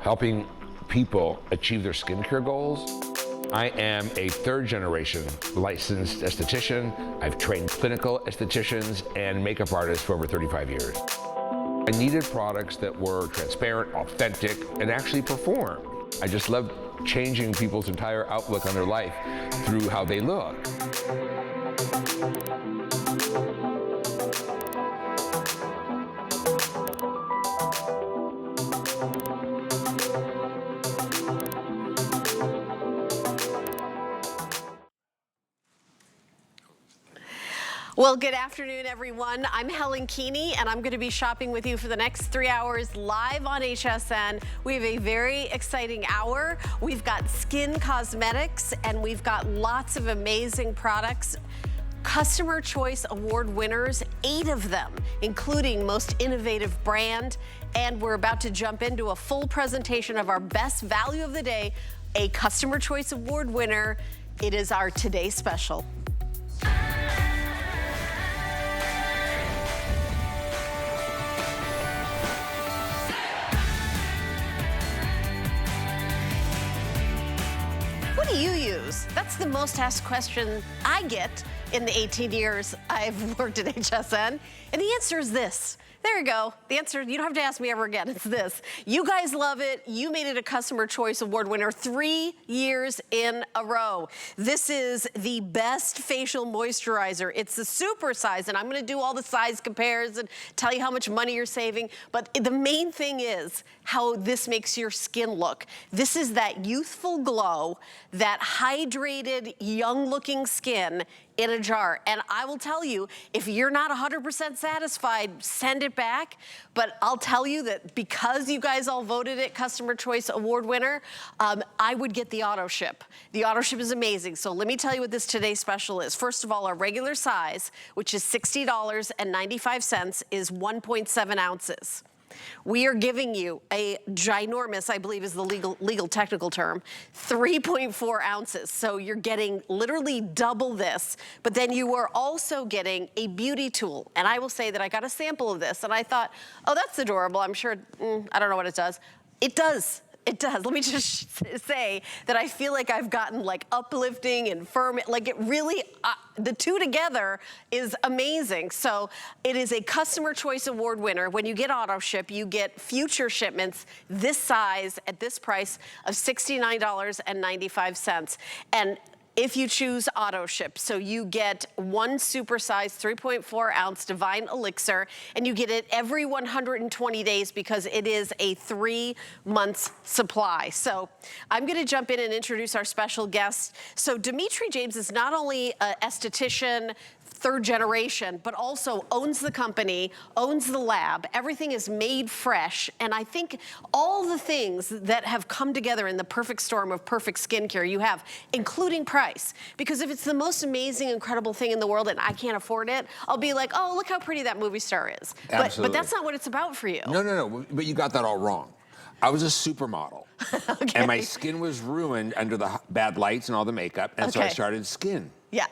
helping people achieve their skincare goals. I am a third-generation licensed esthetician. I've trained clinical estheticians and makeup artists for over 35 years. I needed products that were transparent, authentic, and actually performed. I just love changing people's entire outlook on their life through how they look. Well, good afternoon, everyone. I'm Helen Keeney, and I'm going to be shopping with you for the next 3 hours live on HSN. We have a very exciting hour. We've got Skinn Cosmetics, and we've got lots of amazing products. Customer Choice Award winners, 8 of them, including Most Innovative Brand. And we're about to jump into a full presentation of our best value of the day, a Customer Choice Award winner. It is our Today Special. What do you use? That's the most asked question I get in the 18 years I've worked at HSN. And the answer is this. There you go. The answer, you don't have to ask me ever again. It's this. You guys love it. You made it a Customer Choice Award winner 3 years in a row. This is the best facial moisturizer. It's the super size, and I'm going to do all the size compares and tell you how much money you're saving. But the main thing is how this makes your skin look. This is that youthful glow, that hydrated, young-looking skin in a jar. And I will tell you, if you're not 100% satisfied, send it back. But I'll tell you that because you guys all voted it Customer Choice Award winner, I would get the auto ship. The auto ship is amazing. So let me tell you what this Today Special is. First of all, our regular size, which is $60.95, is 1.7 ounces. We are giving you a ginormous, I believe is the legal technical term, 3.4 ounces. So you're getting literally double this, but then you are also getting a beauty tool. And I will say that I got a sample of this and I thought, oh, that's adorable. I'm sure, I don't know what it does. It does. It does. Let me just say that I feel like I've gotten like uplifting and firm, like it really, the two together is amazing. So it is a Customer Choice Award winner. When you get auto ship, you get future shipments this size at this price of $69.95. And if you choose auto ship, so you get one supersized 3.4 ounce Divine Elixir, and you get it every 120 days because it is a 3 months supply. So I'm gonna jump in and introduce our special guest. So Dimitri James is not only an esthetician, third generation, but also owns the company, owns the lab. Everything is made fresh. And I think all the things that have come together in the perfect storm of perfect skincare you have, including price. Because if it's the most amazing, incredible thing in the world and I can't afford it, I'll be like, oh, look how pretty that movie star is. But that's not what it's about for you. No, but you got that all wrong. I was a supermodel. Okay. And my skin was ruined under the bad lights and all the makeup. And so I started Skinn. Yeah.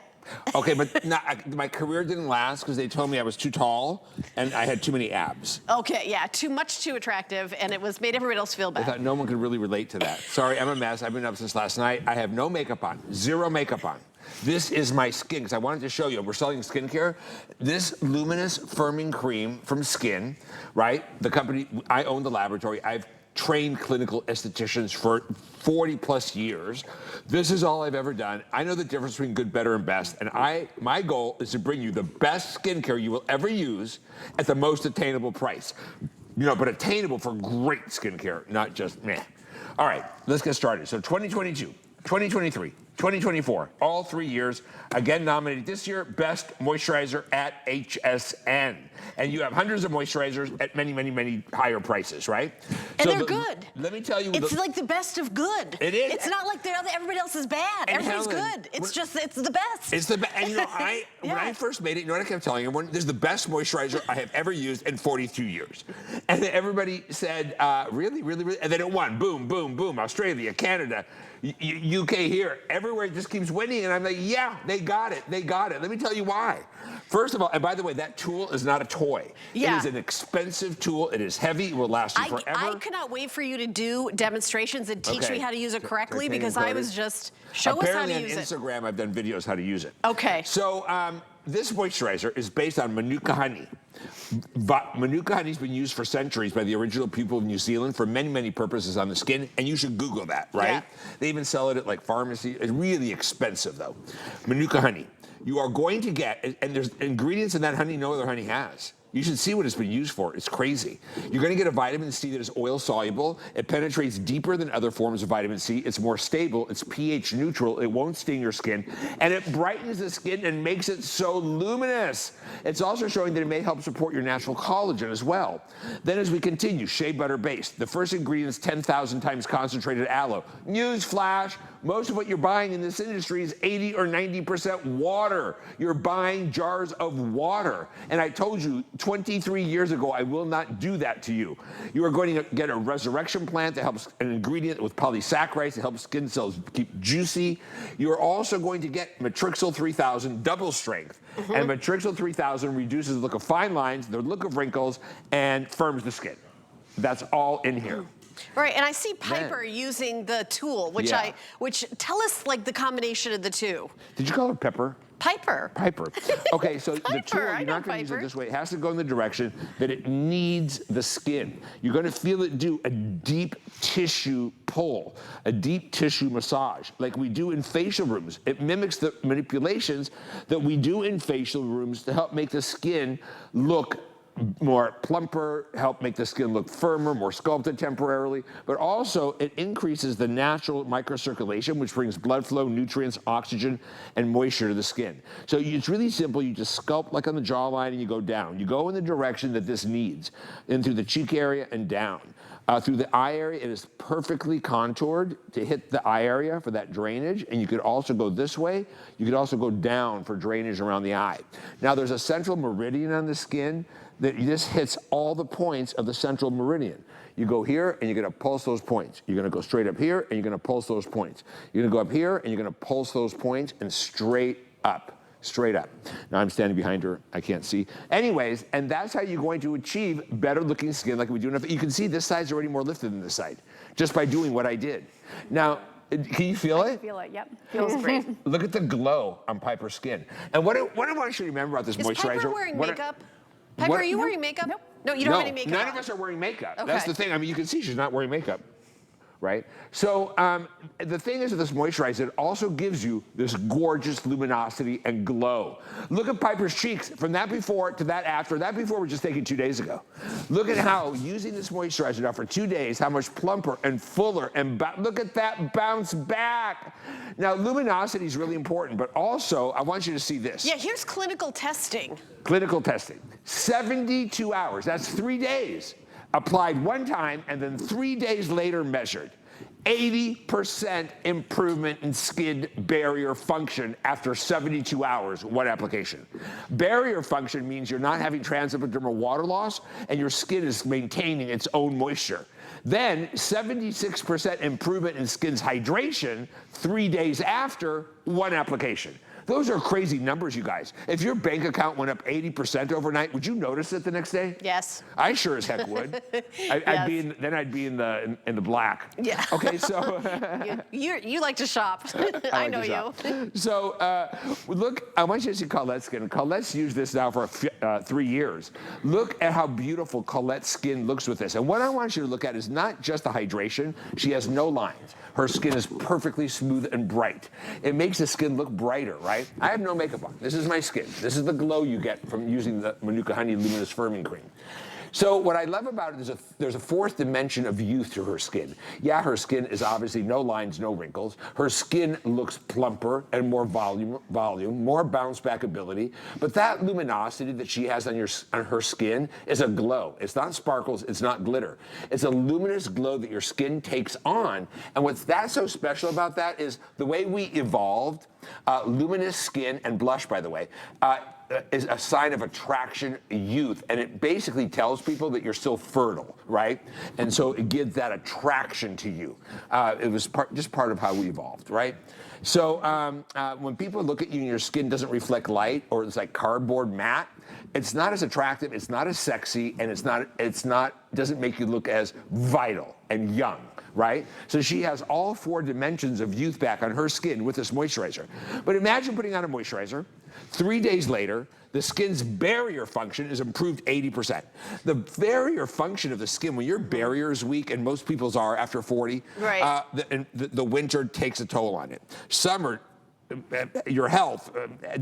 Okay, but my career didn't last because they told me I was too tall and I had too many abs. Okay, yeah, too attractive, and it made everybody else feel bad. I thought no one could really relate to that. Sorry, I'm a mess. I've been up since last night. I have no makeup on, zero makeup on. This is my skin, because I wanted to show you, we're selling skincare. This luminous firming cream from Skinn, right? The company, I own the laboratory. I've trained clinical estheticians for 40 plus years. This is all I've ever done. I know the difference between good, better, and best, and my goal is to bring you the best skincare you will ever use at the most attainable price. You know, but attainable for great skincare, not just meh. All right, let's get started. So 2022, 2023, 2024, all 3 years, again nominated this year, Best Moisturizer at HSN. And you have hundreds of moisturizers at many, many, many higher prices, right? And so they're good. Let me tell you. It's like the best of good. It is. It's not like everybody else is bad. And Everybody's Helen, good. It's the best. It's the best. And you know, when I first made it, you know what I kept telling everyone? This is the best moisturizer I have ever used in 42 years. And then everybody said, really, really, really? And then it won. Boom, boom, boom. Australia, Canada, UK here. Everywhere it just keeps winning. And I'm like, yeah, they got it. They got it. Let me tell you why. First of all, and by the way, that tool is not a toy. Yeah. It is an expensive tool. It is heavy. It will last you forever. I cannot wait for you to do demonstrations and teach me how to use it correctly? Because I was just, show us how to use it. Apparently on Instagram, I've done videos how to use it. Okay. So this moisturizer is based on Manuka honey. Manuka honey's been used for centuries by the original people of New Zealand for many, many purposes on the skin, and you should Google that, right? Yeah. They even sell it at like pharmacy. It's really expensive though. Manuka honey. You are going to get, and there's ingredients in that honey no other honey has. You should see what it's been used for. It's crazy. You're going to get a vitamin C that is oil soluble. It penetrates deeper than other forms of vitamin C. It's more stable. It's pH neutral. It won't sting your skin. And it brightens the skin and makes it so luminous. It's also showing that it may help support your natural collagen as well. Then as we continue, shea butter based. The first ingredient is 10,000 times concentrated aloe. Newsflash. Most of what you're buying in this industry is 80 or 90% water. You're buying jars of water. And I told you 23 years ago, I will not do that to you. You are going to get a resurrection plant that helps, an ingredient with polysaccharides that helps skin cells keep juicy. You're also going to get Matrixyl 3000 double strength. And Matrixyl 3000 reduces the look of fine lines, the look of wrinkles, and firms the skin. That's all in here. Right, and I see Piper using the tool, which which tell us like the combination of the two. Did you call it Pepper? Piper. Piper. Okay, so the tool, I you're know not going to use it Piper. this way. It has to go in the direction that it needs the skin. You're going to feel it do a deep tissue pull, a deep tissue massage, like we do in facial rooms. It mimics the manipulations that we do in facial rooms to help make the skin look more plumper, help make the skin look firmer, more sculpted temporarily, but also it increases the natural microcirculation, which brings blood flow, nutrients, oxygen, and moisture to the skin. So it's really simple. You just sculpt like on the jawline and you go down. You go in the direction that this needs, in through the cheek area and down. Through the eye area, it is perfectly contoured to hit the eye area for that drainage, and you could also go this way. You could also go down for drainage around the eye. Now, there's a central meridian on the skin that just hits all the points of the central meridian. You go here, and you're gonna pulse those points. You're gonna go straight up here, and you're gonna pulse those points. You're gonna go up here, and you're gonna pulse those points, and straight up. Straight up. Now I'm standing behind her, I can't see. Anyways, and that's how you're going to achieve better looking skin like we do. You can see this side's already more lifted than this side, just by doing what I did. Now, can you feel it? I can feel it, yep. Feels great. Look at the glow on Piper's skin. And what I want you to remember about this moisturizer. Is Piper wearing makeup? Piper, are you wearing makeup? Nope. No, you don't have any makeup none on. of us are wearing makeup. Okay. That's the thing. I mean, you can see she's not wearing makeup. Right? So the thing is with this moisturizer, it also gives you this gorgeous luminosity and glow. Look at Piper's cheeks, from that before to that after. That before was just taken 2 days ago. Look at how, using this moisturizer now for 2 days, how much plumper and fuller, and look at that bounce back. Now, luminosity is really important, but also, I want you to see this. Yeah, here's clinical testing. Clinical testing. 72 hours, that's 3 days. Applied one time and then 3 days later measured. 80% improvement in skin barrier function after 72 hours, one application. Barrier function means you're not having transepidermal water loss and your skin is maintaining its own moisture. Then 76% improvement in skin's hydration 3 days after one application. Those are crazy numbers, you guys. If your bank account went up 80% overnight, would you notice it the next day? Yes. I sure as heck would. I'd be in the black. Yeah. Okay, so you like to shop. I know you. So look, I want you to see Colette's skin. Colette's used this now for 3 years. Look at how beautiful Colette's skin looks with this. And what I want you to look at is not just the hydration. She has no lines. Her skin is perfectly smooth and bright. It makes the skin look brighter, right? I have no makeup on. This is my skin. This is the glow you get from using the Manuka Honey Luminous Firming Cream. So what I love about it is there's a fourth dimension of youth to her skin. Yeah, her skin is obviously no lines, no wrinkles. Her skin looks plumper and more volume, more bounce back ability. But that luminosity that she has on her skin is a glow. It's not sparkles, it's not glitter. It's a luminous glow that your skin takes on. And what's so special about that is the way we evolved, luminous skin and blush, by the way, is a sign of attraction, youth, and it basically tells people that you're still fertile, right? And so it gives that attraction to you. It was just part of how we evolved, right? So when people look at you and your skin doesn't reflect light, or it's like cardboard matte, it's not as attractive, it's not as sexy, and doesn't make you look as vital and young, right? So she has all 4 dimensions of youth back on her skin with this moisturizer. But imagine putting on a moisturizer, 3 days later, the skin's barrier function is improved 80%. The barrier function of the skin, when your barrier is weak, and most people's are after 40, right. The winter takes a toll on it. Summer, your health,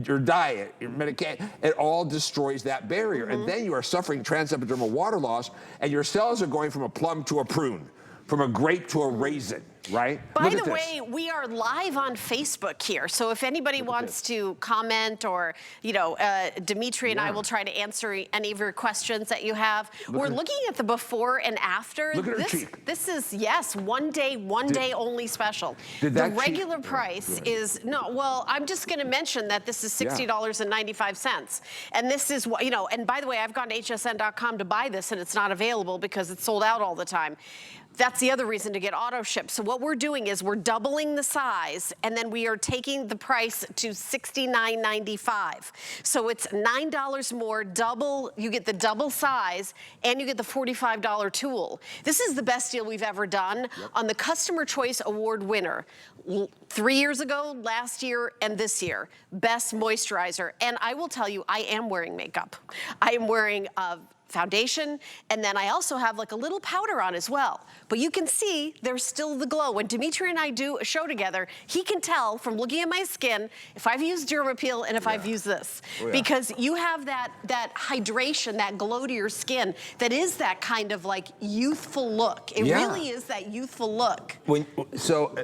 your diet, your medication, it all destroys that barrier. And then you are suffering transepidermal water loss, and your cells are going from a plum to a prune, from a grape to a raisin, right? By the way, we are live on Facebook here. So if anybody wants to comment, or, you know, Dimitri and I will try to answer any of your questions that you have. We're looking at the before and after. Look at her cheek. This is, yes, one day only special. The regular price is, well, I'm just going to mention that this is $60.95. And this is what, you know, and by the way, I've gone to hsn.com to buy this, and it's not available because it's sold out all the time. That's the other reason to get auto ship. So what we're doing is we're doubling the size, and then we are taking the price to $69.95. So it's $9 more, double, you get the double size, and you get the $45 tool. This is the best deal we've ever done on the Customer Choice Award winner. 3 years ago, last year, and this year, best moisturizer. And I will tell you, I am wearing makeup. I am wearing foundation, and then I also have like a little powder on as well. But you can see there's still the glow. When Dimitri and I do a show together, he can tell from looking at my skin if I've used Dermapeel and if I've used this. Because you have that hydration, that glow to your skin, that is that kind of like youthful look. It really is that youthful look. So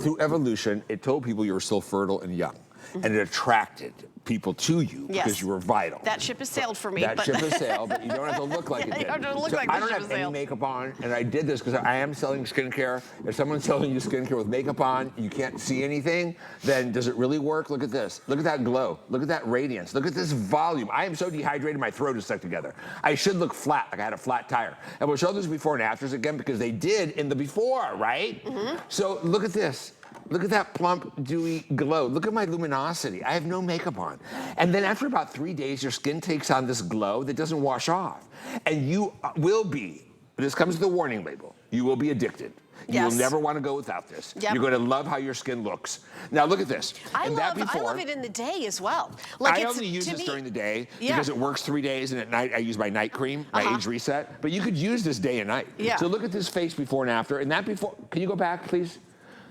through evolution, it told people you were still fertile and young, and it attracted people to you because you were vital. That ship has sailed for me. That ship has sailed, but you don't have to look like it did. You don't have to look so like I don't have any makeup on, and I did this because I am selling skincare. If someone's selling you skincare with makeup on, you can't see anything, then does it really work? Look at this. Look at that glow. Look at that radiance. Look at this volume. I am so dehydrated, my throat is stuck together. I should look flat, like I had a flat tire. And we'll show this before and afters again because they did in the before, right? So look at this. Look at that plump, dewy glow. Look at my luminosity. I have no makeup on. And then after about 3 days, your skin takes on this glow that doesn't wash off. And you will be, this comes with a warning label, you will be addicted. You will never want to go without this. You're going to love how your skin looks. Now look at this. I love it in the day as well. Like I only use this during the day because it works 3 days, and at night I use my night cream, my age reset. But you could use this day and night. So look at this face before and after. And that before, can you go back, please?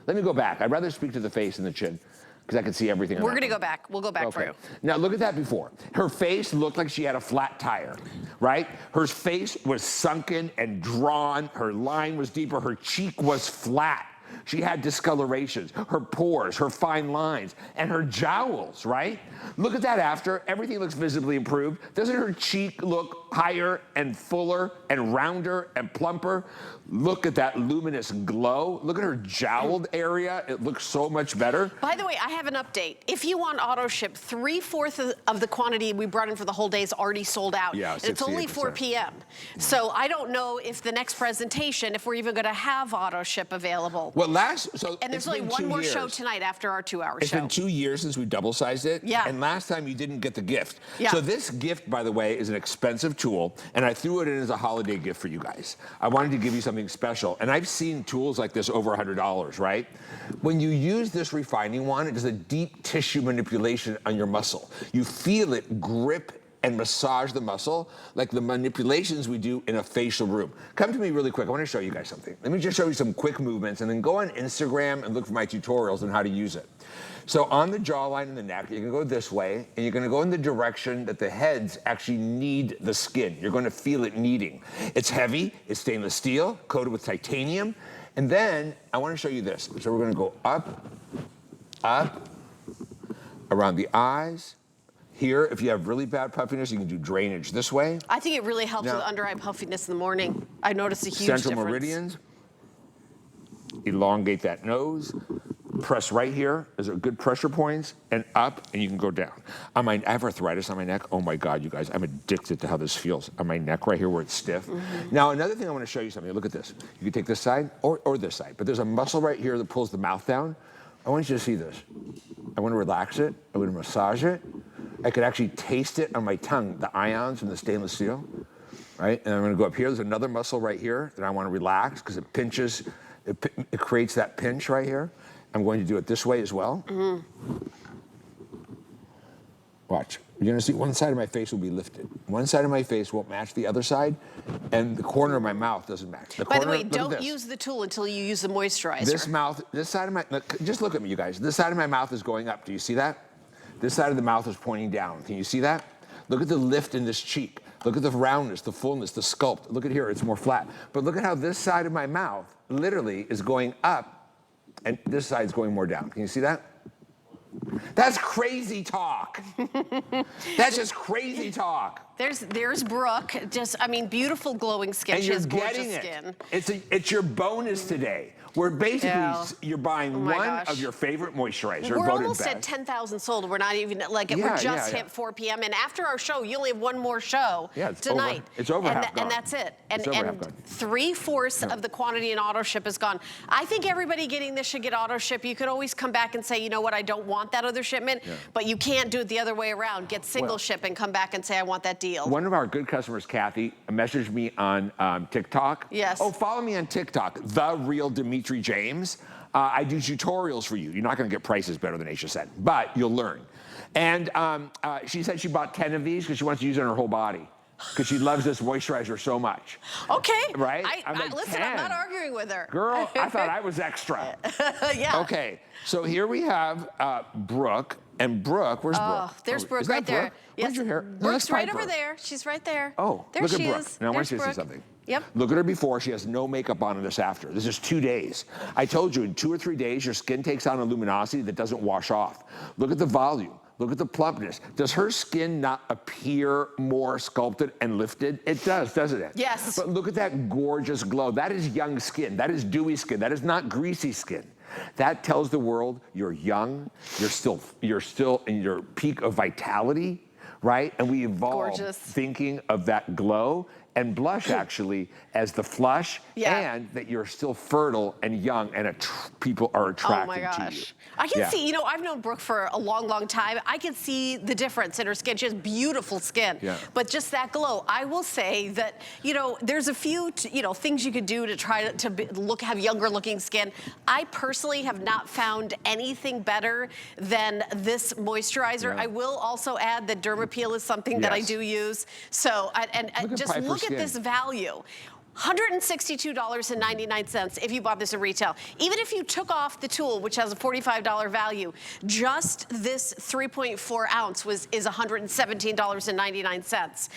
Let me go back. I'd rather speak to the face and the chin because I can see everything. We're going to go back. We'll go back for you. Now look at that before. Her face looked like she had a flat tire, right? Her face was sunken and drawn. Her line was deeper. Her cheek was flat. She had discolorations, her pores, her fine lines, and her jowls, right? Look at that after. Everything looks visibly improved. Doesn't her cheek look higher and fuller and rounder and plumper? Look at that luminous glow. Look at her jowled area. It looks so much better. By the way, I have an update. If you want auto ship, 3/4 of the quantity we brought in for the whole day is already sold out. Yeah, and it's only 4 p.m. So I don't know if the next presentation, if we're even going to have auto ship available. Well, and there's only one more show tonight after our 2-hour show. It's been 2 years since we double-sized it. And last time you didn't get the gift. So this gift, by the way, is an expensive tool, and I threw it in as a holiday gift for you guys. I wanted to give you something special, and I've seen tools like this over $100, right? When you use this refining wand, it does a deep tissue manipulation on your muscle. You feel it grip and massage the muscle like the manipulations we do in a facial room. Come to me really quick. I want to show you guys something. Let me just show you some quick movements, and then go on Instagram and look for my tutorials on how to use it. So on the jawline and the neck, you're gonna go this way, and you're gonna go in the direction that the heads actually need the skin. You're gonna feel it kneading. It's heavy, it's stainless steel, coated with titanium. And then I wanna show you this. So we're gonna go up, up, around the eyes. Here, if you have really bad puffiness, you can do drainage this way. I think it really helps with under-eye puffiness in the morning. I noticed a huge Central difference. meridians. Elongate that nose. press right here. Those are good pressure points, and up, and you can go down. I have arthritis on my neck. Oh my God, you guys, I'm addicted to how this feels on my neck right here where it's stiff. Now, another thing I want to show you something. Look at this. You can take this side or this side, but there's a muscle right here that pulls the mouth down. I want you to see this. I want to relax it. I want to massage it. I could actually taste it on my tongue, the ions from the stainless steel, right? And I'm going to go up here. There's another muscle right here that I want to relax because it pinches, it creates that pinch right here. I'm going to do it this way as well. Watch. You're going to see one side of my face will be lifted. One side of my face won't match the other side, and the corner of my mouth doesn't match. By the way, don't use the tool until you use the moisturizer. This side of my, just look at me, you guys. This side of my mouth is going up. Do you see that? This side of the mouth is pointing down. Can you see that? Look at the lift in this cheek. Look at the roundness, the fullness, the sculpt. Look at here, it's more flat. But look at how this side of my mouth literally is going up, and this side's going more down. Can you see that? That's crazy talk. That's just crazy talk. There's Brooke. Just, I mean, beautiful glowing skin. And she has gorgeous getting skin. It's your bonus today. We're basically, you're buying one of your favorite moisturizers. We're voted almost best. at 10,000 sold. We're not even, like, we're just hit 4 p.m. And after our show, you only have one more show tonight. It's over half gone. And that's it. And, it's over half gone. 3/4 of the quantity in auto ship is gone. I think everybody getting this should get auto ship. You could always come back and say, you know what, I don't want that other shipment. But you can't do it the other way around. Get single ship and come back and say, I want that deal. One of our good customers, Kathy, messaged me on TikTok. Yes. Oh, follow me on TikTok, The Real Dimitri James. I do tutorials for you. You're not going to get prices better than HSN, but you'll learn. And she said she bought 10 of these because she wants to use it on her whole body because she loves this moisturizer so much. Okay. Right? Listen, 10. I'm not arguing with her. Girl, I thought I was extra. Yeah. Okay, so here we have Brooke. And Brooke, where's Brooke? Oh, there's Brooke right there. Yes. Where's your hair? Brooke's right over there. She's right there. Oh, there look she at Brooke. is. Now I want you to see something. Yep. Look at her before. She has no makeup on in this after. This is 2 days. I told you in 2 or 3 days, your skin takes on a luminosity that doesn't wash off. Look at the volume. Look at the plumpness. Does her skin not appear more sculpted and lifted? It does, doesn't it? Yes. But look at that gorgeous glow. That is young skin. That is dewy skin. That is not greasy skin. That tells the world you're young, you're still in your peak of vitality, right? And we evolved thinking of that glow and blush actually as the flush, and that you're still fertile and young and people are attracted to you. I can see, you know, I've known Brooke for a long, long time. I can see the difference in her skin. She has beautiful skin, but just that glow. I will say that, you know, there's a few, things you could do to try to have younger looking skin. I personally have not found anything better than this moisturizer. I will also add that Dermapeel is something that I do use. So, just look at this value. $162.99 if you bought this in retail. Even if you took off the tool, which has a $45 value, just this 3.4 ounce is $117.99.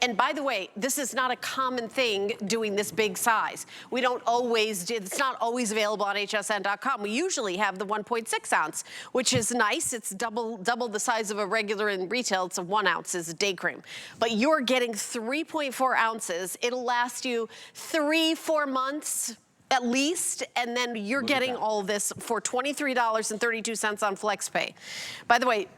And by the way, this is not a common thing doing this big size. We don't always do, it's not always available on hsn.com. We usually have the 1.6 ounce, which is nice. It's double the size of a regular in retail. It's a 1 ounce is a day cream. But you're getting 3.4 ounces. It'll last you 3-4 months at least, and then you're getting all this for $23.32 on FlexPay. By the way,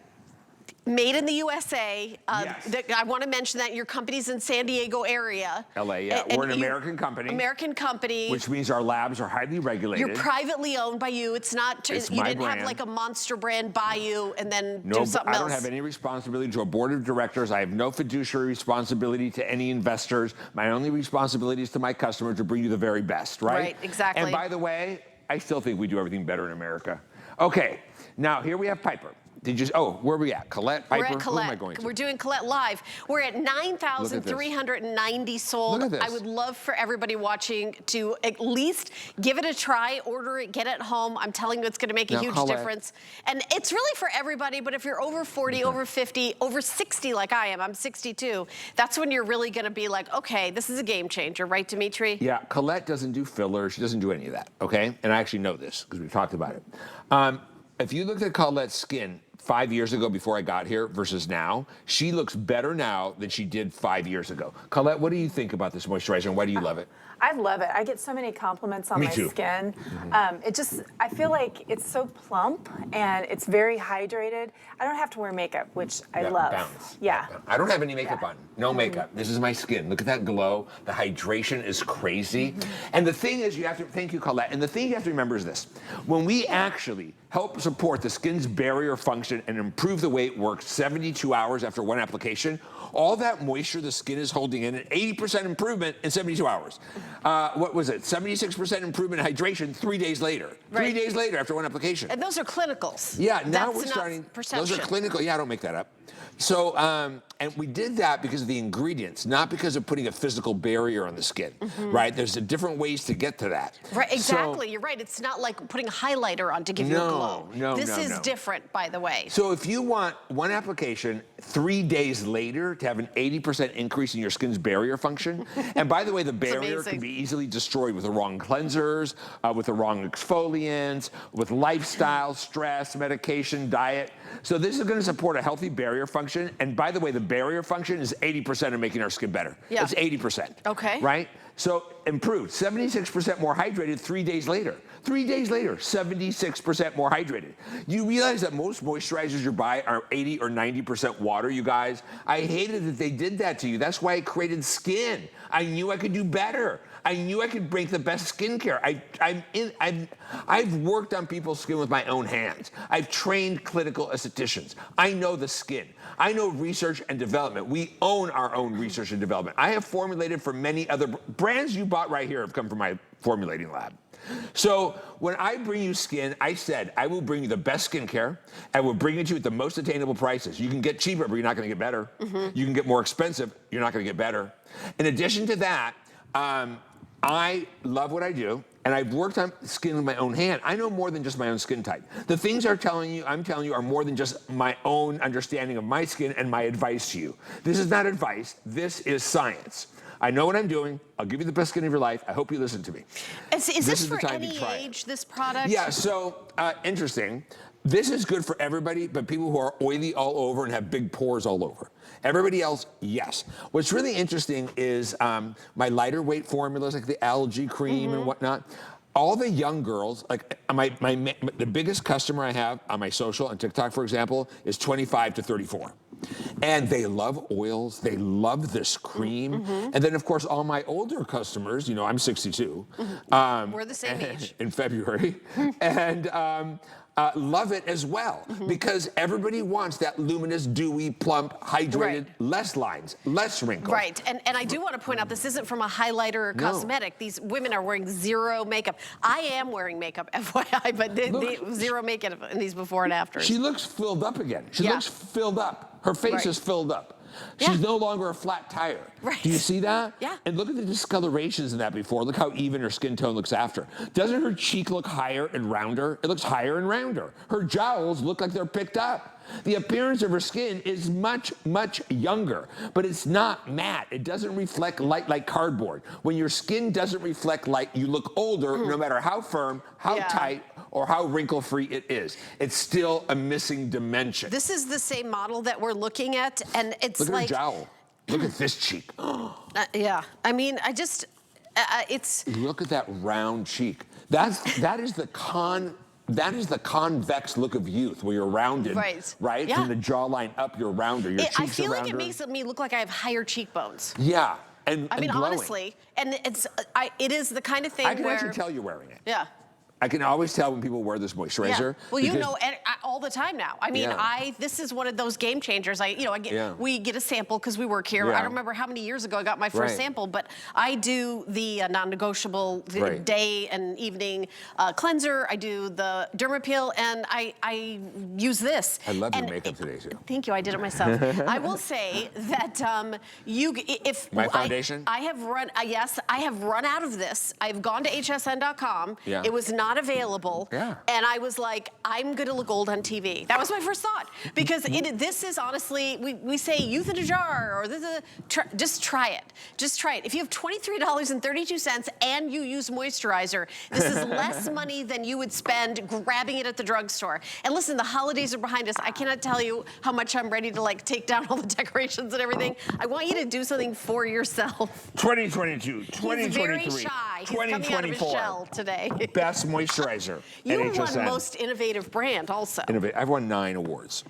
made in the USA. I want to mention that your company's in San Diego area. LA, yeah. We're an American company. American company. Which means our labs are highly regulated. You're privately owned by you. It's not, you didn't have like a monster brand buy you and then do something else. I don't have any responsibility to a board of directors. I have no fiduciary responsibility to any investors. My only responsibility is to my customer to bring you the very best, right? Right, exactly. And by the way, I still think we do everything better in America. Okay, now here we have Piper. Where are we at? Colette, Piper? We're at Colette. Who am I going to? We're doing Colette live. We're at 9,390 sold. Look at this. I would love for everybody watching to at least give it a try, order it, get it home. I'm telling you, it's going to make a huge difference. And it's really for everybody, but if you're over 40, over 50, over 60 like I am, I'm 62, that's when you're really going to be like, okay, this is a game changer, right, Dimitri? Yeah, Colette doesn't do fillers. She doesn't do any of that, okay? And I actually know this because we've talked about it. If you looked at Colette's skin 5 years ago before I got here versus now. She looks better now than she did 5 years ago. Colette, what do you think about this moisturizer and why do you love it? I love it. I get so many compliments on Me my too. skin. I feel like it's so plump and it's very hydrated. I don't have to wear makeup, which I love. Bounce. Yeah. I don't have any makeup on. No makeup. This is my skin. Look at that glow. The hydration is crazy. And the thing is, thank you, Colette. And the thing you have to remember is this. When we actually help support the skin's barrier function and improve the way it works 72 hours after one application, all that moisture the skin is holding in, an 80% improvement in 72 hours. What was it? 76% improvement in hydration 3 days later. Right. 3 days later after one application. And those are clinicals. Yeah, now That's we're starting. perception. Those are clinical. Yeah, I don't make that up. So, and we did that because of the ingredients, not because of putting a physical barrier on the skin, right? There's different ways to get to that. Right, exactly. So, you're right. It's not like putting a highlighter on to give you a glow. This is no. different, by the way. So if you want one application 3 days later to have an 80% increase in your skin's barrier function, and by the way, the barrier can be easily destroyed with the wrong cleansers, with the wrong exfoliants, with lifestyle, stress, medication, diet. So this is going to support a healthy barrier function. And by the way, the barrier function is 80% of making our skin better. Yeah. It's 80%. Okay. Right? So improved. 76% more hydrated 3 days later. 3 days later, 76% more hydrated. You realize that most moisturizers you buy are 80 or 90% water, you guys? I hated that they did that to you. That's why I created Skinn. I knew I could do better. I knew I could make the best skincare. I've worked on people's skin with my own hands. I've trained clinical estheticians. I know the skin. I know research and development. We own our own research and development. I have formulated for many other brands you bought right here have come from my formulating lab. So when I bring you Skinn, I said I will bring you the best skincare. I will bring it to you at the most attainable prices. You can get cheaper, but you're not going to get better. You can get more expensive. You're not going to get better. In addition to that, I love what I do, and I've worked on skin with my own hand. I know more than just my own skin type. The things I'm telling you are more than just my own understanding of my skin and my advice to you. This is not advice. This is science. I know what I'm doing. I'll give you the best skin of your life. I hope you listen to me. Is this for any age, this product? Yeah, so interesting. This is good for everybody, but people who are oily all over and have big pores all over. Everybody else, yes. What's really interesting is my lighter weight formulas, like the algae cream and whatnot. All the young girls, like the biggest customer I have on my social on TikTok, for example, is 25 to 34. And they love oils, they love this cream. And then, of course, all my older customers, you know, I'm 62. We're the same age. In February. And love it as well, because everybody wants that luminous, dewy, plump, hydrated, less lines, less wrinkles. Right, and I do want to point out, this isn't from a highlighter or cosmetic. These women are wearing zero makeup. I am wearing makeup, FYI, but zero makeup in these before and afters. She looks filled up again. She looks filled up. Her face is filled up. She's no longer a flat tire. Right. Do you see that? Yeah. And look at the discolorations in that before. Look how even her skin tone looks after. Doesn't her cheek look higher and rounder? It looks higher and rounder. Her jowls look like they're picked up. The appearance of her skin is much, much younger, but it's not matte. It doesn't reflect light like cardboard. When your skin doesn't reflect light, you look older, no matter how firm, how tight, or how wrinkle-free it is. It's still a missing dimension. This is the same model that we're looking at, and it's Look like... at her jowl. Look at this cheek. yeah, I mean, I just, it's... Look at that round cheek. That is the convex look of youth, where you're rounded, right? Yeah. From the jawline up, you're rounder. Your cheeks I feel are like rounder. it makes me look like I have higher cheekbones. Yeah, and I mean, glowing. honestly, and it is the kind of thing I can where... actually tell you're wearing it. Yeah. I can always tell when people wear this moisturizer. Well, you know, all the time now. I mean, this is one of those game changers. We get a sample because we work here. I don't remember how many years ago I got my first sample, but I do the non-negotiable day and evening cleanser. I do the Dermapeel, and I use this. I love your makeup today, too. Thank you. I did it myself. I will say that my foundation. I have run. Yes, I have run out of this. I've gone to hsn.com. Yeah. It was not available. Yeah. And I was like, I'm gonna look old on TV. That was my first thought, because this is honestly, we say youth in a jar, or this is just try it. Just try it. If you have $23.32 and you use moisturizer, this is less money than you would spend grabbing it at the drugstore. And listen, the holidays are behind us. I cannot tell you how much I'm ready to like take down all the decorations and everything. I want you to do something for yourself. 2022, 2023, He's very shy. He's coming out of his shell today. Best moisturizer You at won HSN. most innovative brand also. I've won 9 awards.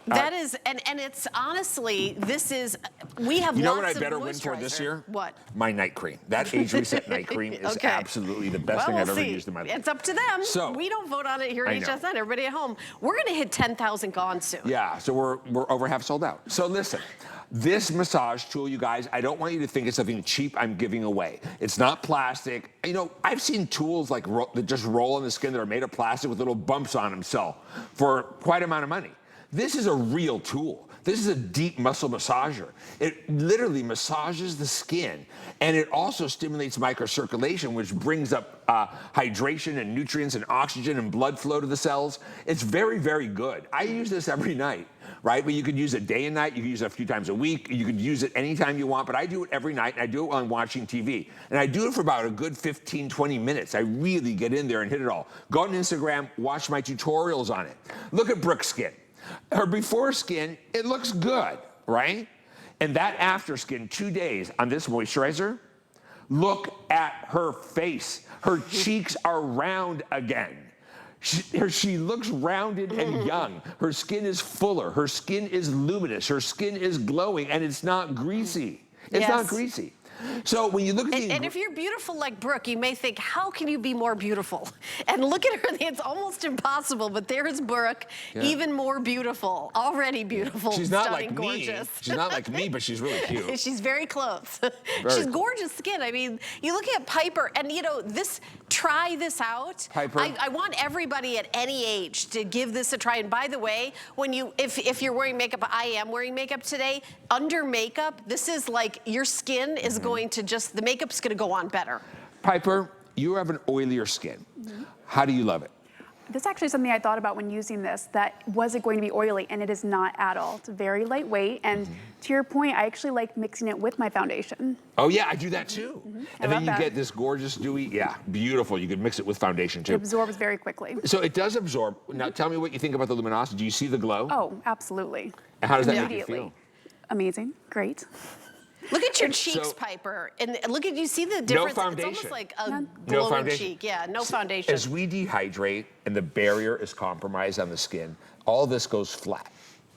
That is, and it's honestly, this is, we have lots of moisturizer. You know what I better win for this year? What? My night cream. That age reset night cream is absolutely the best thing I've ever used in my life. It's up to them. So, we don't vote on it here at HSN. Everybody at home. We're going to hit 10,000 gone soon. Yeah, so we're over half sold out. So listen, this massage tool, you guys, I don't want you to think it's something cheap I'm giving away. It's not plastic. You know, I've seen tools like that just roll on the skin that are made of plastic with little bumps on them sell for quite an amount of money. This is a real tool. This is a deep muscle massager. It literally massages the skin, and it also stimulates microcirculation, which brings up hydration and nutrients and oxygen and blood flow to the cells. It's very, very good. I use this every night, right? But you could use it day and night. You could use it a few times a week. You could use it anytime you want, but I do it every night, and I do it while I'm watching TV. And I do it for about a good 15, 20 minutes. I really get in there and hit it all. Go on Instagram, watch my tutorials on it. Look at Brooke's skin. Her before skin, it looks good, right? And that after skin, 2 days on this moisturizer, look at her face. Her cheeks are round again. She looks rounded and young. Her skin is fuller. Her skin is luminous. Her skin is glowing, and it's not greasy. It's not greasy. So when you look at and if you're beautiful like Brooke, you may think, how can you be more beautiful? And look at her, it's almost impossible, but there's Brooke, even more beautiful, already beautiful, she's not stunning, like gorgeous. Me. She's not like me, but she's really cute. She's very close. She's gorgeous skin. I mean, you look at Piper, and you know, try this out. Piper. I want everybody at any age to give this a try. And by the way, if you're wearing makeup, I am wearing makeup today, under makeup, this is like your skin is going to the makeup's going to go on better. Piper, you have an oilier skin. How do you love it? This is actually something I thought about when using this, that was it going to be oily, and it is not at all. It's very lightweight, and to your point, I actually like mixing it with my foundation. Oh yeah, I do that too. And then you get this gorgeous dewy, beautiful. You can mix it with foundation too. It absorbs very quickly. So it does absorb. Now tell me what you think about the luminosity. Do you see the glow? Oh, absolutely. And how does that make you feel? Amazing, great. Look at your cheeks, Piper, and look at, you see the difference? No foundation. It's almost like a glowing cheek. Yeah, no foundation. As we dehydrate and the barrier is compromised on the skin, all this goes flat,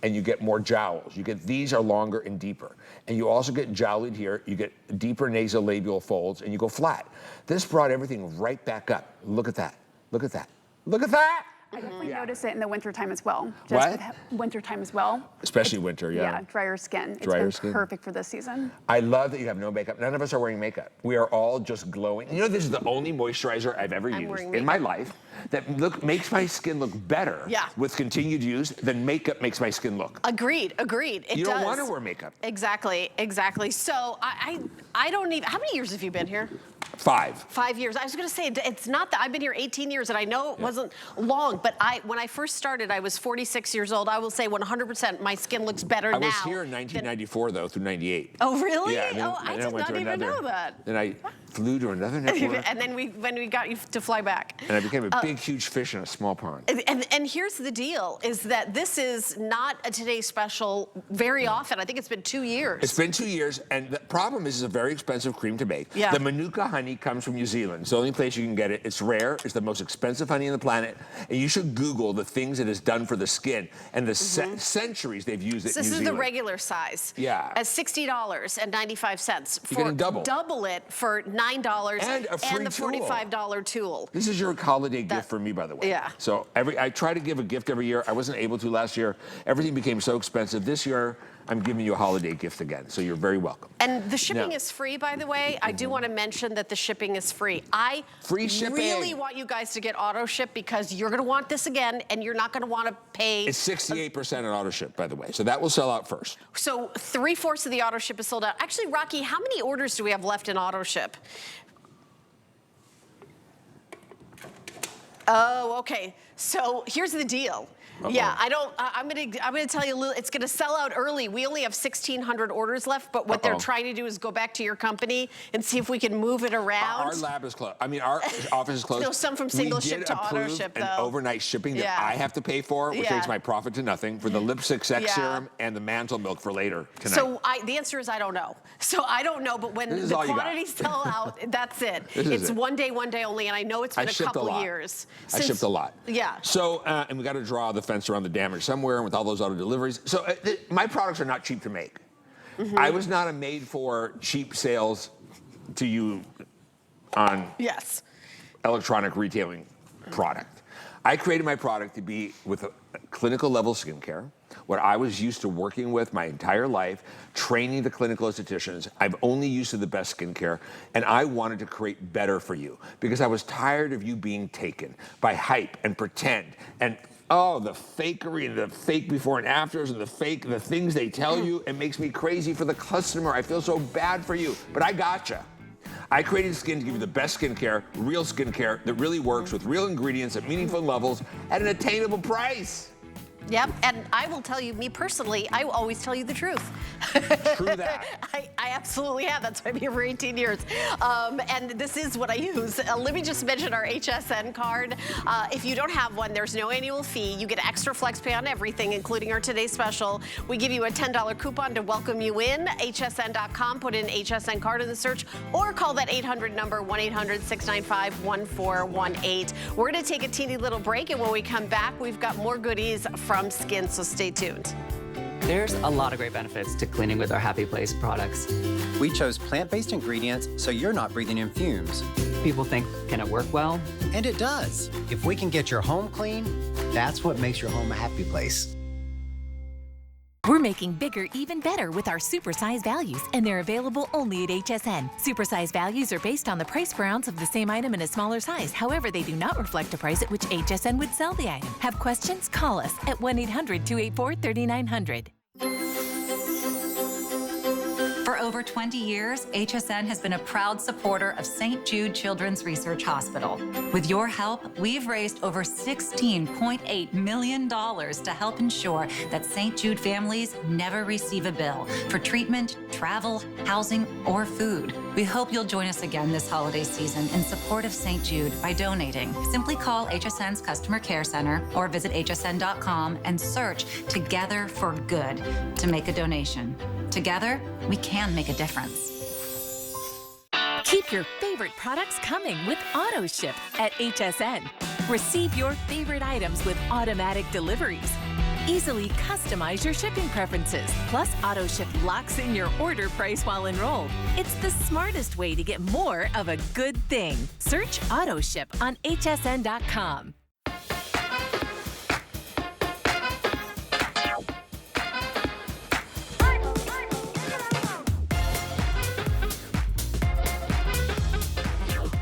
and you get more jowls. These are longer and deeper, and you also get jowled here. You get deeper nasolabial folds, and you go flat. This brought everything right back up. Look at that. Look at that. Look at that. I definitely notice it in the wintertime as well. What? Wintertime as well. Especially winter, Yeah, drier skin. Drier it's been perfect for this season. I love that you have no makeup. None of us are wearing makeup. We are all just glowing. You know, this is the only moisturizer I've ever used in my life that makes my skin look better with continued use than makeup makes my skin look. Agreed. You don't want to wear makeup. Exactly. So I don't even, how many years have you been here? 5. 5 years. I was going to say, it's not that I've been here 18 years, and I know it wasn't long, but when I first started, I was 46 years old. I will say 100% my skin looks better now. I was here in 1994, though, through 98. Oh, really? Yeah, I did not even know that. Then I flew to another network. And then when we got you to fly back. And I became a big, huge fish in a small pond. And here's the deal, is that this is not a Today Special very often. I think it's been 2 years. It's been 2 years, and the problem is it's a very expensive cream to make. Yeah. The Manuka honey comes from New Zealand. It's the only place you can get it. It's rare. It's the most expensive honey on the planet. And you should Google the things it has done for the skin and the centuries they've used it in New Zealand. This is the regular size. Yeah. At $60.95. You're getting double. Double it for $9 and a free the $45 tool. This is your holiday gift for me, by the way. Yeah. So I try to give a gift every year. I wasn't able to last year. Everything became so expensive. This year, I'm giving you a holiday gift again, so you're very welcome. And the shipping is free, by the way. I do want to mention that the shipping is free. Free shipping. Really want you guys to get auto ship, because you're going to want this again, and you're not going to want to pay. It's 68% on auto ship, by the way, so that will sell out first. So 3/4 of the auto ship is sold out. Actually, Rocky, how many orders do we have left in auto ship? Oh, okay. So here's the deal. Yeah, I'm gonna tell you a little, it's gonna sell out early. We only have 1,600 orders left, but what they're trying to do is go back to your company and see if we can move it around. Our lab is closed. I mean, our office is closed. No, some from single ship to auto ship, though. An overnight shipping that I have to pay for, which takes my profit to nothing, for the Lip 6X serum and the Mantle Milk for later tonight. So the answer is I don't know. So I don't know, but when the quantities sell out, that's it. It's one day only, and I know it's been a couple years. I shipped a lot. Yeah. So, and we got to draw the fence around the damage somewhere, and with all those auto deliveries. So my products are not cheap to make. I was not a made for cheap sales to you on electronic retailing product. I created my product to be with a clinical level skincare, what I was used to working with my entire life, training the clinical estheticians. I'm only used to the best skincare, and I wanted to create better for you because I was tired of you being taken by hype and pretend and the fakery and the fake before and afters and the things they tell you. It makes me crazy for the customer. I feel so bad for you, but I gotcha. I created Skinn to give you the best skincare, real skincare that really works with real ingredients at meaningful levels at an attainable price. Yep, and I will tell you, me personally, I will always tell you the truth. True that. I absolutely have. That's why I'm here for 18 years. And this is what I use. Let me just mention our HSN card. If you don't have one, there's no annual fee. You get extra flex pay on everything, including our today's special. We give you a $10 coupon to welcome you in. HSN.com, put in HSN card in the search, or call that 800 number, 1-800-695-1418. We're going to take a teeny little break, and when we come back, we've got more goodies from Skinn, so stay tuned. There's a lot of great benefits to cleaning with our Happy Place products. We chose plant-based ingredients so you're not breathing in fumes. People think, can it work well? And it does. If we can get your home clean, that's what makes your home a happy place. We're making bigger even better with our supersize values, and they're available only at HSN. Supersize values are based on the price per ounce of the same item in a smaller size. However, they do not reflect a price at which HSN would sell the item. Have questions? Call us at 1-800-284-3900. For over 20 years, HSN has been a proud supporter of St. Jude Children's Research Hospital. With your help, we've raised over $16.8 million to help ensure that St. Jude families never receive a bill for treatment, travel, housing, or food. We hope you'll join us again this holiday season in support of St. Jude by donating. Simply call HSN's Customer Care Center or visit hsn.com and search Together for Good to make a donation. Together, we can make a difference. Keep your favorite products coming with AutoShip at HSN. Receive your favorite items with automatic deliveries. Easily customize your shipping preferences. Plus, AutoShip locks in your order price while enrolled. It's the smartest way to get more of a good thing. Search AutoShip on hsn.com.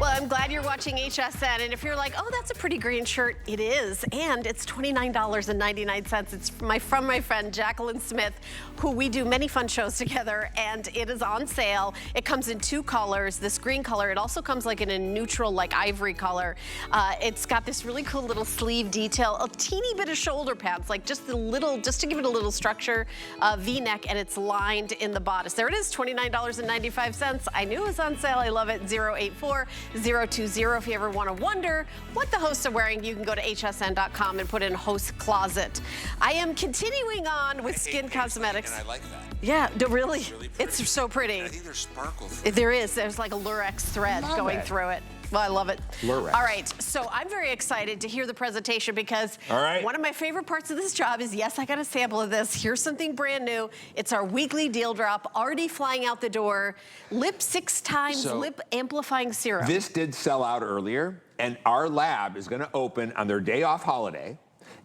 I'm glad you're watching HSN, and if you're like, oh, that's a pretty green shirt, it is, and it's $29.99. It's from my friend Jacqueline Smith, who we do many fun shows together, and it is on sale. It comes in 2 colors, this green color. It also comes like in a neutral, like ivory color. It's got this really cool little sleeve detail, a teeny bit of shoulder pads, like just a little, just to give it a little structure, V-neck, and it's lined in the bodice. There it is, $29.95. I knew it was on sale. I love it. 084-020. If you ever want to wonder what the hosts are wearing, you can go to hsn.com and put in host closet. I am continuing on with Skinn Cosmetics. And I like that. Yeah, really, It's really pretty. It's so pretty. And I think there's sparkle. There is. There's like a lurex thread going through it. Well, I love it. Lurex. All right, so I'm very excited to hear the presentation because one of my favorite parts of this job is, yes, I got a sample of this. Here's something brand new. It's our weekly deal drop, already flying out the door. Lip 6 times lip amplifying serum. This did sell out earlier, and our lab is going to open on their day off holiday.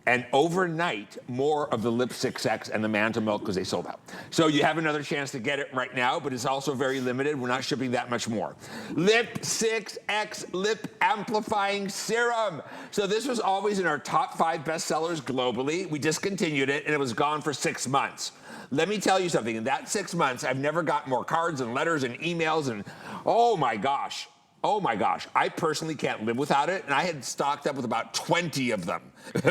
And overnight, more of the Lip 6X and the Mantle Milk because they sold out. So you have another chance to get it right now, but it's also very limited. We're not shipping that much more. Lip 6X Lip Amplifying Serum. So this was always in our top 5 bestsellers globally. We discontinued it, and it was gone for 6 months. Let me tell you something. In that 6 months, I've never got more cards and letters and emails and, oh my gosh. Oh my gosh, I personally can't live without it, and I had stocked up with about 20 of them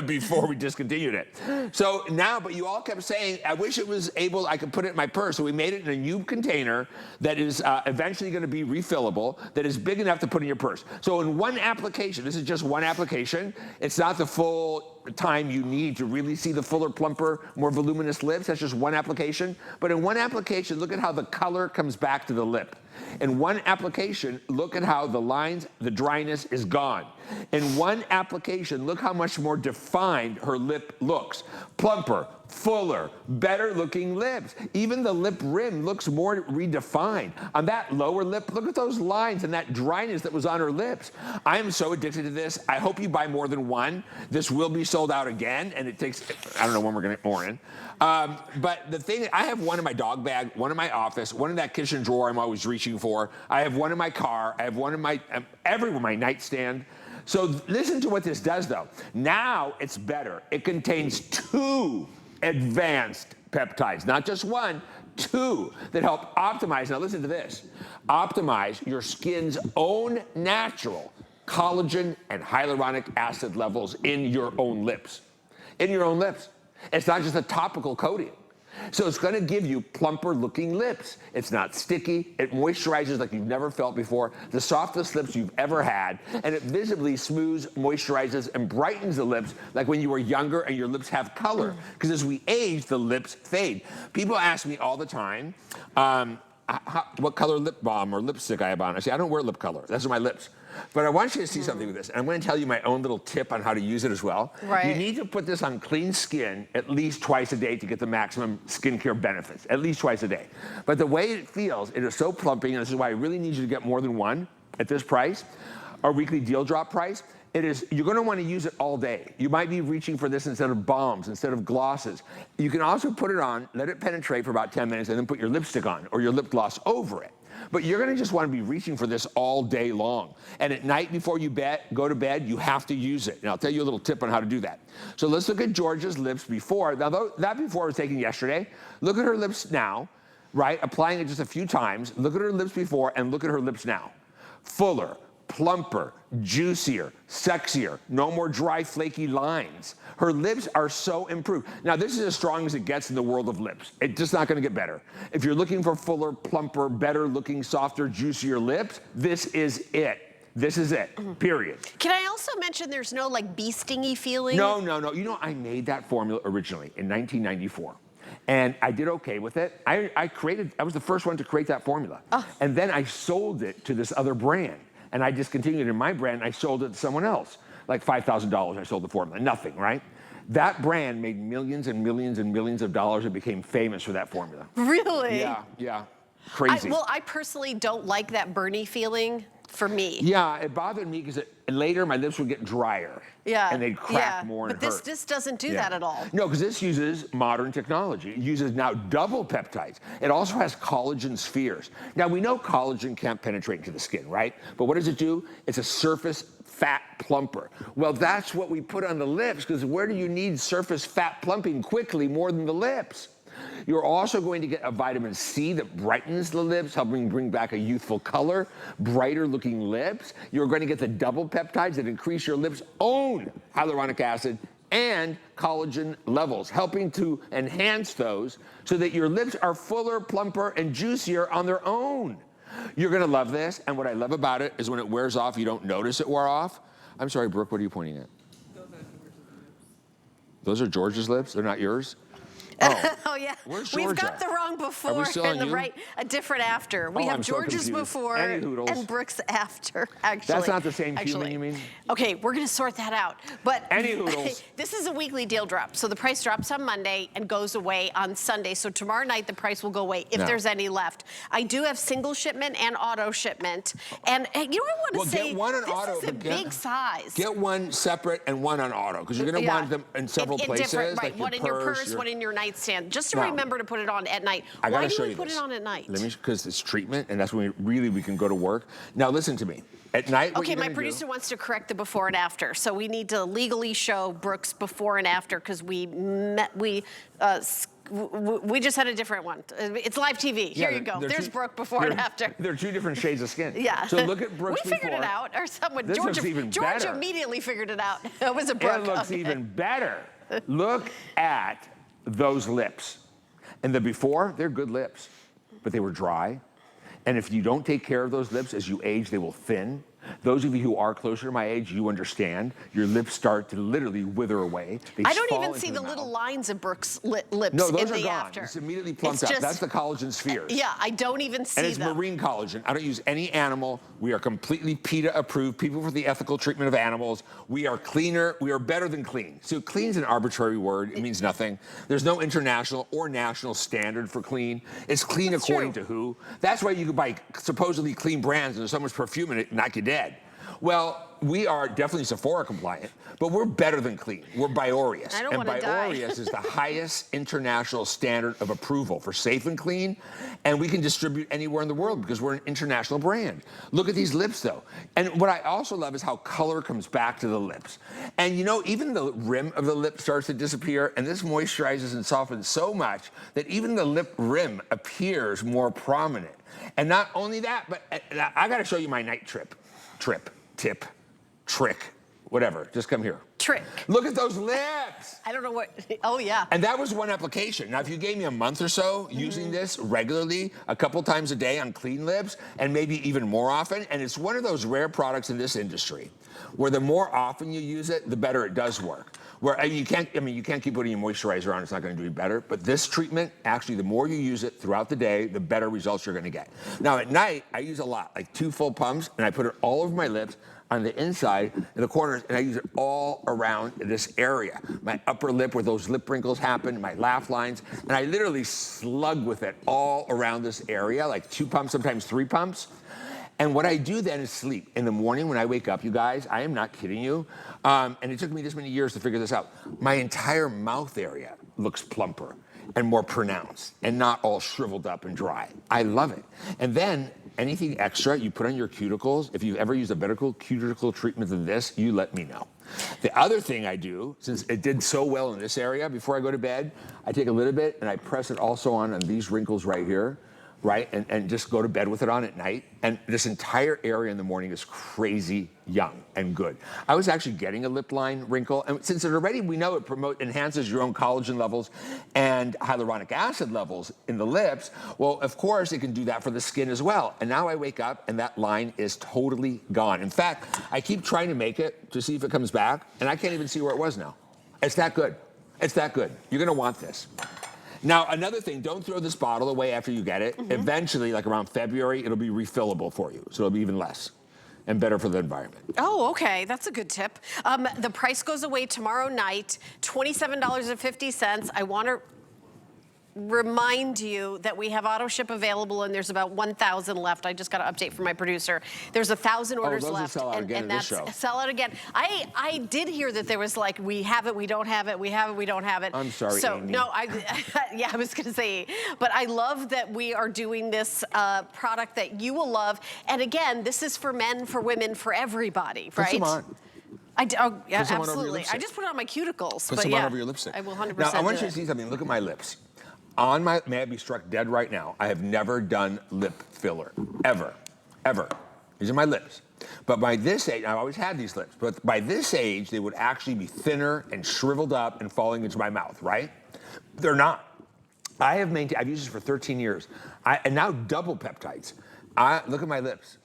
before we discontinued it. So now, but you all kept saying, I wish it was able, I could put it in my purse. So we made it in a new container that is eventually gonna be refillable, that is big enough to put in your purse. So in one application, this is just one application, it's not the full time you need to really see the fuller, plumper, more voluminous lips. That's just one application. But in one application, look at how the color comes back to the lip. In one application, look at how the lines, the dryness is gone. In one application, look how much more defined her lip looks. Plumper, fuller, better looking lips. Even the lip rim looks more redefined. On that lower lip, look at those lines and that dryness that was on her lips. I am so addicted to this. I hope you buy more than one. This will be sold out again, and it takes, I don't know when we're gonna get more in. But the thing, I have one in my dog bag, one in my office, one in that kitchen drawer I'm always reaching for. I have one in my car. I have one in my, everywhere, my nightstand. So listen to what this does though. Now it's better. It contains 2 advanced peptides, not just 1, 2 that help optimize, now listen to this, optimize your skin's own natural collagen and hyaluronic acid levels in your own lips. In your own lips. It's not just a topical coating. So it's gonna give you plumper looking lips. It's not sticky, it moisturizes like you've never felt before, the softest lips you've ever had, and it visibly smooths, moisturizes, and brightens the lips like when you were younger and your lips have color. Because as we age, the lips fade. People ask me all the time, what color lip balm or lipstick I have on. I say, I don't wear lip color, those are my lips. But I want you to see something with this, and I'm going to tell you my own little tip on how to use it as well. Right. You need to put this on clean skin at least twice a day to get the maximum skincare benefits, at least twice a day. But the way it feels, it is so plumping, and this is why I really need you to get more than one at this price, our weekly deal drop price. It is, you're gonna wanna use it all day. You might be reaching for this instead of balms, instead of glosses. You can also put it on, let it penetrate for about 10 minutes, and then put your lipstick on or your lip gloss over it. But you're gonna just wanna be reaching for this all day long. And at night before you go to bed, you have to use it. And I'll tell you a little tip on how to do that. So let's look at Georgia's lips before. Now that before was taken yesterday. Look at her lips now, right? Applying it just a few times. Look at her lips before and look at her lips now. Fuller, plumper, juicier, sexier, no more dry, flaky lines. Her lips are so improved. Now, this is as strong as it gets in the world of lips. It's just not gonna get better. If you're looking for fuller, plumper, better looking, softer, juicier lips, this is it. This is it, period. Can I also mention there's no like bee stingy feeling? No. You know, I made that formula originally in 1994. And I did okay with it. I was the first one to create that formula. Oh. And then I sold it to this other brand. And I discontinued it in my brand, and I sold it to someone else. Like $5,000 I sold the formula, nothing, right? That brand made millions and millions and millions of dollars and became famous for that formula. Really? Yeah, crazy. Well, I personally don't like that burny feeling for me. Yeah, it bothered me because later my lips would get drier. Yeah. And they'd crack more and but hurt. this doesn't do that at all. No, because this uses modern technology. It uses now double peptides. It also has collagen spheres. Now, we know collagen can't penetrate into the skin, right? But what does it do? It's a surface fat plumper. Well, that's what we put on the lips, because where do you need surface fat plumping quickly more than the lips? You're also going to get a vitamin C that brightens the lips, helping bring back a youthful color, brighter looking lips. You're going to get the double peptides that increase your lips' own hyaluronic acid and collagen levels, helping to enhance those so that your lips are fuller, plumper, and juicier on their own. You're gonna love this, and what I love about it is when it wears off, you don't notice it wore off. I'm sorry, Brooke, what are you pointing at? Those are George's lips? They're not yours? Oh, oh yeah. Where's We've Georgia? got the wrong before and the right, a different after. We have I'm so George's confused. before and Brooke's after, actually. That's not the same human, you mean? Okay, we're gonna sort that out. But Hoodles. this is a weekly deal drop. So the price drops on Monday and goes away on Sunday. So tomorrow night the price will go away if there's any left. I do have single shipment and auto shipment. And you know what I want to say? Get one on this auto, is a big size. Get one separate and one on auto, because you're gonna want them in several places. Right, like one in your purse, one in your nightstand. Just to remember to put it on at night. Why do we put it on at night? Because it's treatment, and that's when we can go to work. Now listen to me. At night, okay, my producer wants to correct the before and after, so we need to legally show Brooke's before and after because we We just had a different one. It's live TV. Here you go. There's Brooke before and after. They're two different shades of skin. Yeah. So look at Brooke's We figured it out, or someone. This looks even George better. immediately figured it out. It was a Brooke. It looks even better. Look at those lips. And the before, they're good lips, but they were dry. And if you don't take care of those lips as you age, they will thin. Those of you who are closer to my age, you understand. Your lips start to literally wither away. I don't even see the little lines of Brooke's lips no, those in are the gone. after. It's immediately plumped up. That's the collagen spheres. Yeah, I don't even see them. And it's marine collagen. I don't use any animal. We are completely PETA approved, people for the ethical treatment of animals. We are cleaner. We are better than clean. So clean is an arbitrary word. It means nothing. There's no international or national standard for clean. It's clean according to who. That's why you could buy supposedly clean brands and there's so much perfume in it, knock you dead. Well, we are definitely Sephora compliant, but we're better than clean. We're Biorius. I don't want to die. And Biorius is the highest international standard of approval for safe and clean, and we can distribute anywhere in the world because we're an international brand. Look at these lips, though. And what I also love is how color comes back to the lips. And you know, even the rim of the lip starts to disappear, and this moisturizes and softens so much that even the lip rim appears more prominent. And not only that, but I got to show you my night tip, trick, whatever. Just come here. Trick. Look at those lips. I don't know what. Oh, yeah. And that was one application. Now, if you gave me a month or so using this regularly, a couple times a day on clean lips, and maybe even more often, and it's one of those rare products in this industry where the more often you use it, the better it does work. Where you can't keep putting your moisturizer on, it's not gonna do any better. But this treatment, actually, the more you use it throughout the day, the better results you're gonna get. Now, at night, I use a lot, like 2 full pumps, and I put it all over my lips, on the inside, in the corners, and I use it all around this area. My upper lip where those lip wrinkles happen, my laugh lines, and I literally slug with it all around this area, like 2 pumps, sometimes 3 pumps. And what I do then is sleep. In the morning when I wake up, you guys, I am not kidding you, and it took me this many years to figure this out, my entire mouth area looks plumper and more pronounced and not all shriveled up and dry. I love it. And then anything extra you put on your cuticles, if you've ever used a better cuticle treatment than this, you let me know. The other thing I do, since it did so well in this area, before I go to bed, I take a little bit and I press it also on these wrinkles right here, right? And just go to bed with it on at night. And this entire area in the morning is crazy young and good. I was actually getting a lip line wrinkle, and since it already, we know it enhances your own collagen levels and hyaluronic acid levels in the lips, well, of course, it can do that for the skin as well. And now I wake up and that line is totally gone. In fact, I keep trying to make it to see if it comes back, and I can't even see where it was now. It's that good. It's that good. You're gonna want this. Now, another thing, don't throw this bottle away after you get it. Eventually, like around February, it'll be refillable for you, so it'll be even less and better for the environment. Oh, okay, that's a good tip. The price goes away tomorrow night, $27.50. I want to remind you that we have auto ship available and there's about 1,000 left. I just got an update from my producer. There's 1,000 orders left. Sell out again and this that's show. Sell out again. I did hear that there was like, we have it, we don't have it, we have it, we don't have it. I'm sorry, So, Amy. no, yeah, I was gonna say, but I love that we are doing this product that you will love. And again, this is for men, for women, for everybody, right? Put some on. Yeah, Put some on over your absolutely. lipstick. I just put it on my cuticles. Put but some yeah, on over your lipstick. I will 100% Now, I want do you to it. see something. Look at my lips. May I be struck dead right now? I have never done lip filler, ever. These are my lips. But by this age, I've always had these lips, but by this age, they would actually be thinner and shriveled up and falling into my mouth, right? They're not. I've used this for 13 years. And now double peptides. Look at my lips.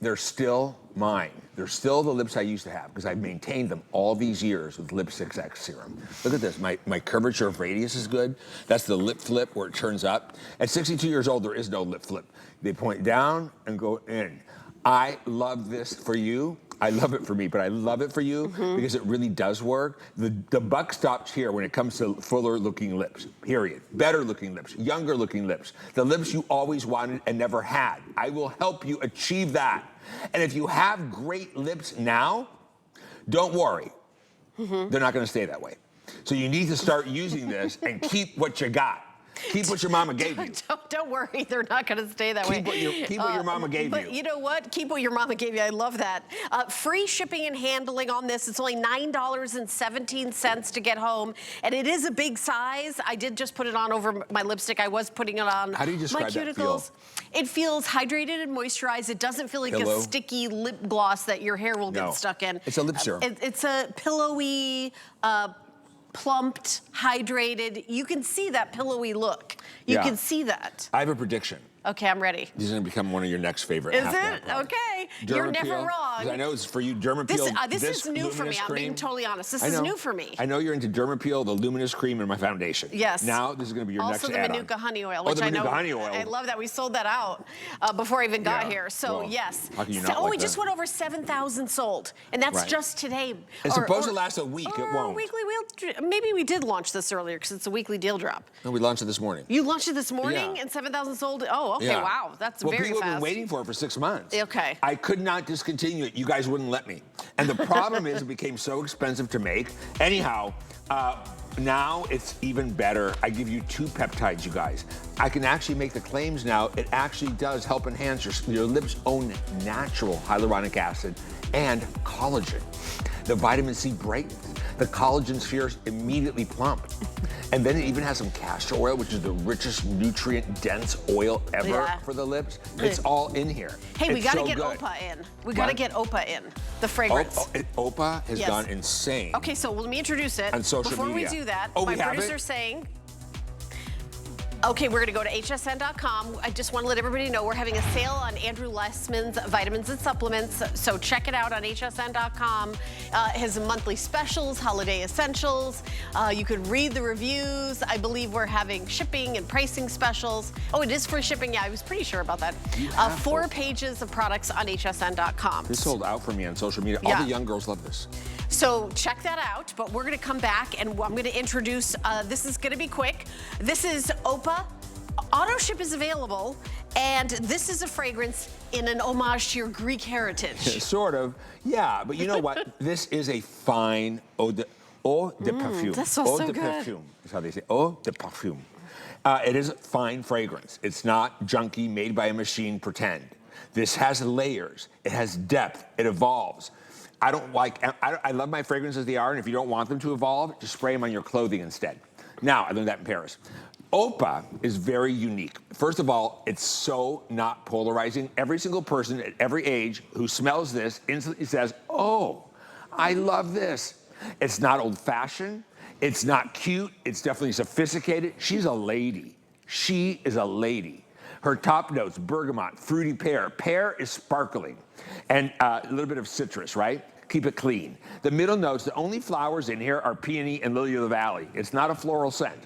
They're still mine. They're still the lips I used to have because I've maintained them all these years with Lip 6X serum. Look at this. My curvature of radius is good. That's the lip flip where it turns up. At 62 years old, there is no lip flip. They point down and go in. I love this for you. I love it for me, but I love it for you because it really does work. The buck stops here when it comes to fuller looking lips, period. Better looking lips, younger looking lips, the lips you always wanted and never had. I will help you achieve that. And if you have great lips now, don't worry. They're not gonna stay that way. So you need to start using this and keep what you got. Keep what your mama gave you. Don't worry, they're not going to stay that way. Keep what your mama gave you. But you know what? Keep what your mama gave you. I love that. Free shipping and handling on this. It's only $9.17 to get home. And it is a big size. I did just put it on over my lipstick. I was putting it on How do you describe my cuticles. It feels hydrated and moisturized. It doesn't feel like a sticky lip gloss that your hair will get stuck in. It's a lip serum. It's a pillowy, plumped, hydrated. You can see that pillowy look. You can see that. I have a prediction. Okay, I'm ready. This is going to become one of your next favorite. Is it? Okay. You're never wrong. I know it's for you. Dermapeel. This is new for me. I'm being totally honest. This is new for me. I know you're into Dermapeel, the luminous cream, and my foundation. Yes. Now this is going to be your next add-on. Also the Manuka honey oil, which I know. Honey oil. I love that. We sold that out before I even got here. So yes. How can you not we just went over 7,000 sold, and that's just today. It's supposed to last a week. It won't. Maybe we did launch this earlier because it's a weekly deal drop. No, we launched it this morning. You launched it this morning and 7,000 sold? Oh, okay. Wow. That's very fast. People have been waiting for it for 6 months. Okay. I could not discontinue it. You guys wouldn't let me. And the problem is it became so expensive to make. Anyhow, now it's even better. I give you 2 peptides, you guys. I can actually make the claims now. It actually does help enhance your lips' own natural hyaluronic acid and collagen. The vitamin C brightens. The collagen spheres immediately plump. And then it even has some castor oil, which is the richest nutrient-dense oil ever for the lips. It's all in here. Hey, we got to get Opa in. We got to get Opa in, the fragrance. Opa has gone insane. Okay, so let me introduce it. On social Before media. we do that, my producer's saying, okay, we're going to go to hsn.com. I just want to let everybody know we're having a sale on Andrew Lessman's vitamins and supplements. So check it out on hsn.com. His monthly specials, holiday essentials. You could read the reviews. I believe we're having shipping and pricing specials. Oh, it is free shipping. Yeah, I was pretty sure about that. 4 pages of products on hsn.com. This sold out for me on social media. All the young girls love this. So check that out, but we're gonna come back and I'm gonna introduce, this is gonna be quick. This is Opa. Auto ship is available, and this is a fragrance in an homage to your Greek heritage. Sort of, yeah, but you know what? This is a fine eau de parfum. That smells so good. Eau de parfum is how they say, eau de parfum. It is a fine fragrance. It's not junky, made by a machine, pretend. This has layers, it has depth, it evolves. I love my fragrances as they are, and if you don't want them to evolve, just spray them on your clothing instead. Now, I learned that in Paris. Opa is very unique. First of all, it's so not polarizing. Every single person at every age who smells this instantly says, oh, I love this. It's not old-fashioned. It's not cute. It's definitely sophisticated. She's a lady. She is a lady. Her top notes, bergamot, fruity pear. Pear is sparkling. And a little bit of citrus, right? Keep it clean. The middle notes, the only flowers in here are peony and lily of the valley. It's not a floral scent,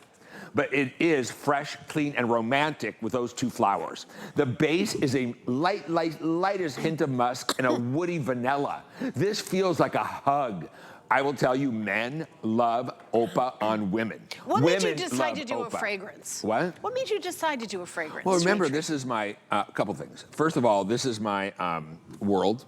but it is fresh, clean, and romantic with those 2 flowers. The base is a lightest hint of musk and a woody vanilla. This feels like a hug. I will tell you, men love Opa on women. What made you decide to do a fragrance? What? What made you decide to do a fragrance? Well, remember, this is my, couple things. First of all, this is my world.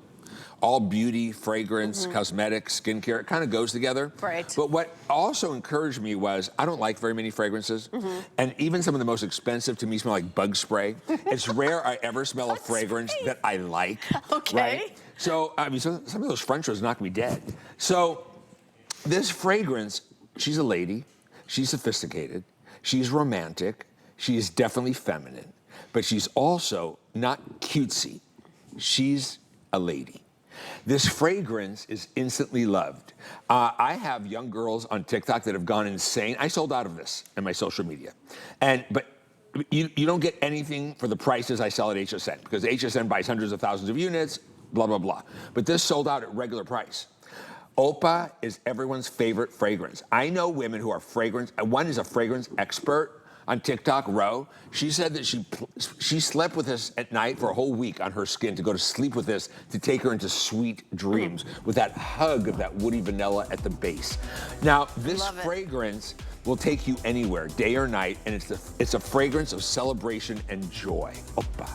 All beauty, fragrance, cosmetics, skincare, it kind of goes together. Right. But what also encouraged me was, I don't like very many fragrances. And even some of the most expensive to me smell like bug spray. It's rare I ever smell a fragrance that I like. Okay. Right? So, I mean, some of those French ones knock me dead. So, this fragrance, she's a lady, she's sophisticated, she's romantic, she is definitely feminine, but she's also not cutesy. She's a lady. This fragrance is instantly loved. I have young girls on TikTok that have gone insane. I sold out of this in my social media. But you don't get anything for the prices I sell at HSN, because HSN buys hundreds of thousands of units, blah, blah, blah. But this sold out at regular price. Opa is everyone's favorite fragrance. I know women who are fragrance, one is a fragrance expert on TikTok, Ro. She said that she slept with this at night for a whole week on her skin to go to sleep with this to take her into sweet dreams with that hug of that woody vanilla at the base. Now, this fragrance will take you anywhere, day or night, and it's a fragrance of celebration and joy. Opa.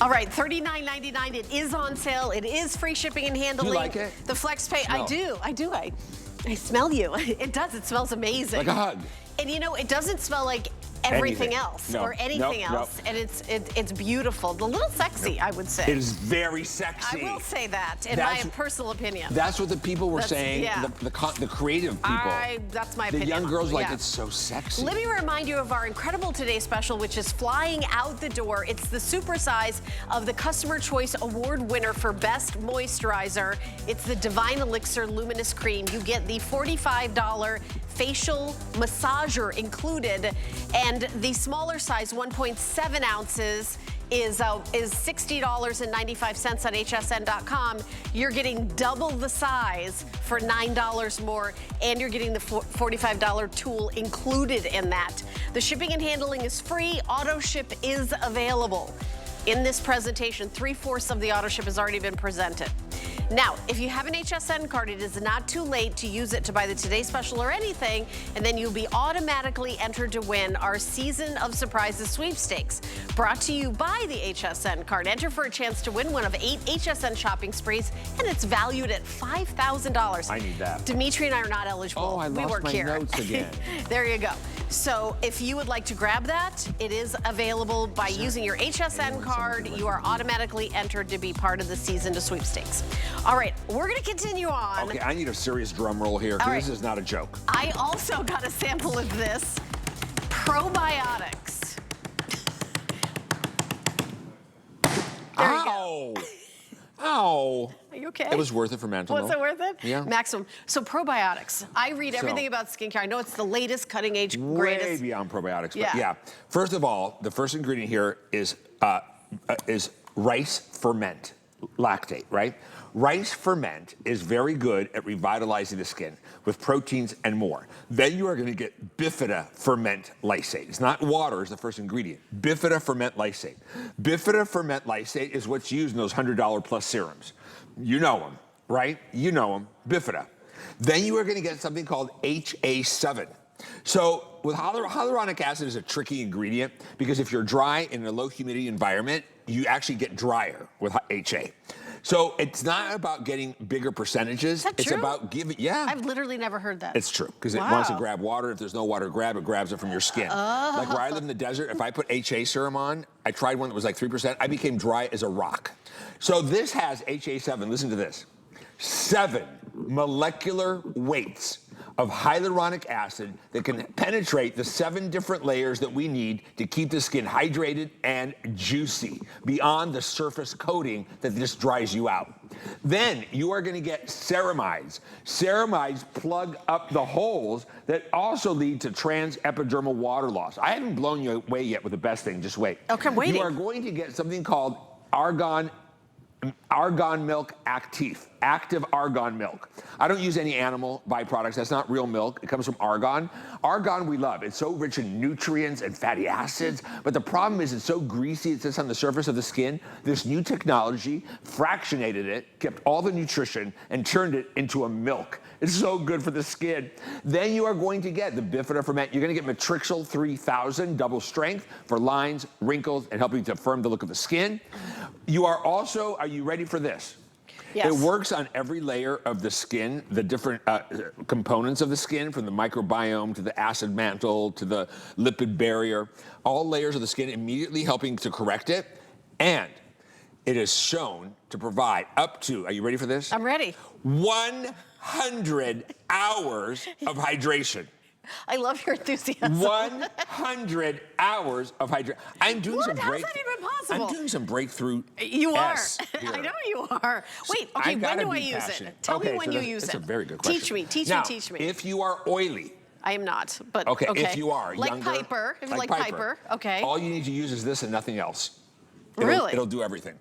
All right, $39.99. It is on sale. It is free shipping and handling. Do you like it? The FlexPay. I do. I smell you. It does. It smells amazing. Like a hug. And you know, it doesn't smell like everything else No, or anything no, else, and it's beautiful. A little sexy, I would say. It is very sexy. I will say that, in my personal opinion. That's what the people were saying, yeah. the creative people. That's my the opinion. young girls like Yeah. it's so sexy. Let me remind you of our incredible Today Special, which is flying out the door. It's the supersize of the Customer Choice Award winner for Best Moisturizer. It's the Divine Elixir Luminous Cream. You get the $45 facial massager included, and the smaller size, 1.7 ounces, is $60.95 on hsn.com. You're getting double the size for $9 more, and you're getting the $45 tool included in that. The shipping and handling is free. Auto ship is available. In this presentation, 3/4 of the auto ship has already been presented. Now, if you have an HSN card, it is not too late to use it to buy the Today Special or anything, and then you'll be automatically entered to win our Season of Surprises sweepstakes. Brought to you by the HSN card. Enter for a chance to win one of 8 HSN shopping sprees, and it's valued at $5,000. I need that. Dimitri and I are not eligible. Oh, I we lost work my here. notes again. There you go. So if you would like to grab that, it is available by using your HSN card. You are automatically entered to be part of the Season to sweepstakes. All right, we're going to continue on. Okay, I need a serious drum roll here, because this is not a joke. I also got a sample of this probiotics. Ow! Ow! Are you okay? It was worth it for Mantle Milk. Was it worth it? Yeah. Maximum. So probiotics. I read everything about skincare. I know it's the latest, cutting edge, greatest. Way beyond probiotics. But Yeah. yeah. First of all, the first ingredient here is rice ferment lactate, right? Rice ferment is very good at revitalizing the skin with proteins and more. Then you are going to get bifida ferment lysate. It's not water, it's the first ingredient. Bifida ferment lysate. Bifida ferment lysate is what's used in those $100 plus serums. You know them, right? You know them, bifida. Then you are going to get something called HA7. So with hyaluronic acid is a tricky ingredient, because if you're dry in a low humidity environment, you actually get drier with HA. So it's not about getting bigger percentages. Is that it's true? about giving, yeah. I've literally never heard that. It's true, because it wants to grab water. If there's no water to grab, it grabs it from your skin. Oh. Like where I live in the desert, if I put HA serum on, I tried one that was like 3%, I became dry as a rock. So this has HA7, listen to this, 7 molecular weights of hyaluronic acid that can penetrate the 7 different layers that we need to keep the skin hydrated and juicy beyond the surface coating that just dries you out. Then you are going to get ceramides. Ceramides plug up the holes that also lead to transepidermal water loss. I haven't blown you away yet with the best thing, just wait. Okay, I'm waiting. You are going to get something called argan milk active argan milk. I don't use any animal byproducts. That's not real milk. It comes from argan. Argan we love. It's so rich in nutrients and fatty acids, but the problem is it's so greasy it sits on the surface of the skin. This new technology fractionated it, kept all the nutrition, and turned it into a milk. It's so good for the skin. Then you are going to get the bifida ferment. You're going to get Matrixyl 3000 double strength for lines, wrinkles, and helping to firm the look of the skin. You are also, are you ready for this? Yes. It works on every layer of the skin, the different components of the skin, from the microbiome to the acid mantle to the lipid barrier, all layers of the skin, immediately helping to correct it. And it is shown to provide up to, are you ready for this? I'm ready. 100 hours of hydration. I love your enthusiasm. 100 hours of hydration. I'm doing some How's that even possible? I'm doing some breakthrough. You are. Here. I know you are. Wait, okay, when do I use it? Tell me when you use it. That's a very good question. Teach me. If you are oily. I am not, but okay. If you are like younger. Piper, if you like Piper, okay. All you need to use is this and nothing else. Really? It'll do everything.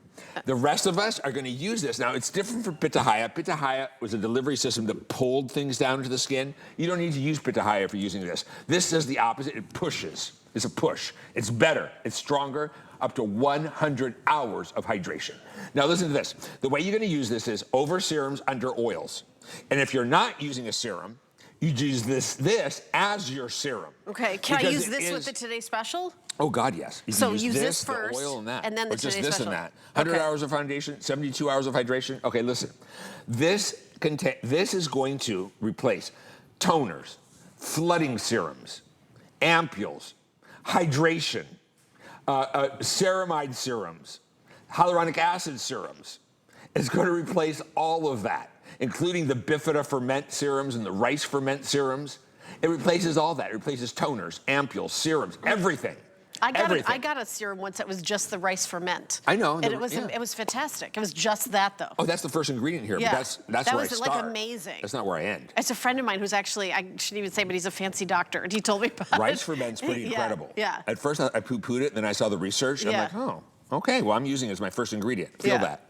The rest of us are going to use this. Now, it's different from Pitahaya. Pitahaya was a delivery system that pulled things down into the skin. You don't need to use Pitahaya if you're using this. This does the opposite. It pushes. It's a push. It's better. It's stronger. Up to 100 hours of hydration. Now, listen to this. The way you're going to use this is over serums, under oils. And if you're not using a serum, you use this as your serum. Okay. Can I use this with the Today Special? Oh, God, yes. You so can use this first, the oil and that. and then the or just Today this Special. and that. 100 hours of foundation, 72 hours of hydration. Okay, listen. This is going to replace toners, flooding serums, ampules, hydration, ceramide serums, hyaluronic acid serums. It's going to replace all of that, including the bifida ferment serums and the rice ferment serums. It replaces all that. It replaces toners, ampules, serums, everything. I got a serum once that was just the rice ferment. I know. And it was fantastic. It was just that, though. Oh, that's the first ingredient here. Yeah. But that's that where was I start. like amazing. That's not where I end. It's a friend of mine who's actually, I shouldn't even say, but he's a fancy doctor, and he told me about Rice it. ferment's pretty incredible. Yeah. At first, I poo-pooed it, and then I saw the research, and I'm like, oh, okay, well, I'm using it as my first ingredient. Feel that.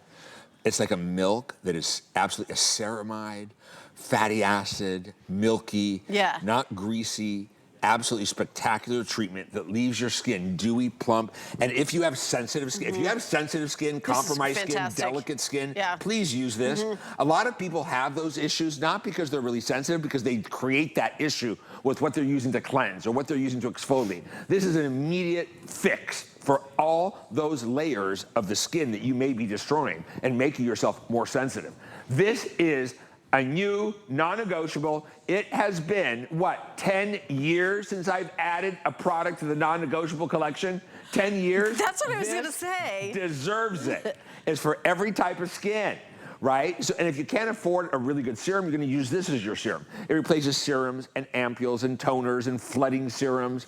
It's like a milk that is absolutely a ceramide, fatty acid, milky, not greasy, absolutely spectacular treatment that leaves your skin dewy, plump. And if you have sensitive skin, if you have sensitive skin, compromised skin, delicate skin, please use this. A lot of people have those issues, not because they're really sensitive, because they create that issue with what they're using to cleanse or what they're using to exfoliate. This is an immediate fix for all those layers of the skin that you may be destroying and making yourself more sensitive. This is a new non-negotiable. It has been, what, 10 years since I've added a product to the non-negotiable collection? 10 years? That's what I was gonna say. Deserves it. It's for every type of skin, right? So, and if you can't afford a really good serum, you're gonna use this as your serum. It replaces serums and ampules and toners and flooding serums.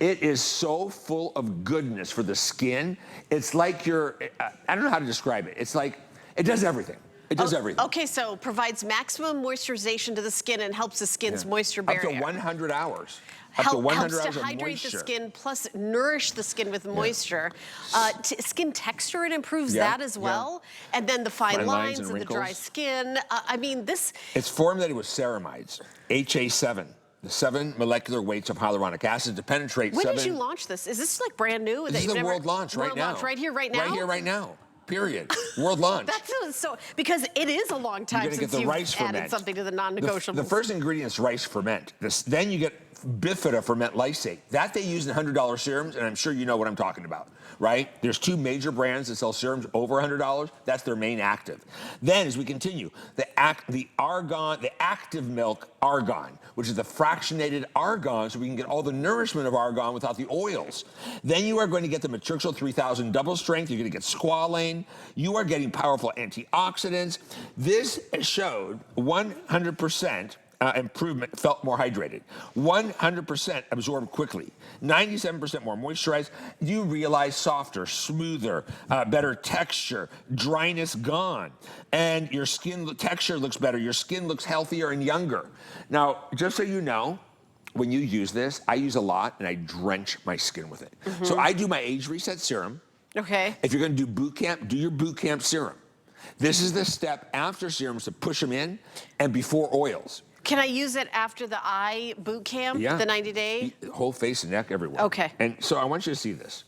It is so full of goodness for the skin. It's like I don't know how to describe it. It's like, it does everything. It does everything. Okay, so provides maximum moisturization to the skin and helps the skin's moisture barrier. Up to 100 hours. Helps hours to of hydrate moisture. the skin, plus nourish the skin with moisture. Skin texture, it improves that as well. And then the fine lines and the dry skin. I mean, this... It's formulated with ceramides, HA7. The 7 molecular weights of hyaluronic acid to penetrate When did you launch this? Is this like brand new? This is the world launch right now. Right here, right now? Right here, right now. Period. World launch. That's so, because it is a long time since you've added something to the non-negotiables. The first ingredient is rice ferment. Then you get bifida ferment lysate. That they use in $100 serums, and I'm sure you know what I'm talking about, right? There's 2 major brands that sell serums over $100. That's their main active. Then, as we continue, the active milk argan, which is the fractionated argan, so we can get all the nourishment of argan without the oils. Then you are going to get the Matrixyl 3000 double strength. You're going to get squalane. You are getting powerful antioxidants. This showed 100% improvement, felt more hydrated. 100% absorbed quickly. 97% more moisturized. You realize softer, smoother, better texture, dryness gone. And your skin texture looks better. Your skin looks healthier and younger. Now, just so you know, when you use this, I use a lot and I drench my skin with it. So I do my age reset serum. Okay. If you're gonna do boot camp, do your boot camp serum. This is the step after serums to push them in and before oils. Can I use it after the eye boot camp, the 90-day? Whole face and neck, everywhere. Okay. And so I want you to see this.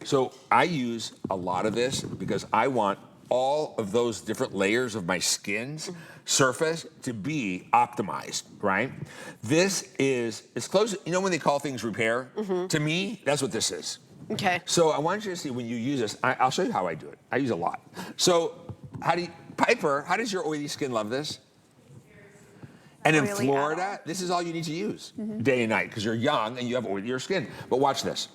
So I use a lot of this because I want all of those different layers of my skin's surface to be optimized, right? This is, it's close, you know when they call things repair? To me, that's what this is. Okay. So I want you to see when you use this, I'll show you how I do it. I use a lot. So Piper, how does your oily skin love this? And in Florida, this is all you need to use day and night because you're young and you have oilier skin. But watch this.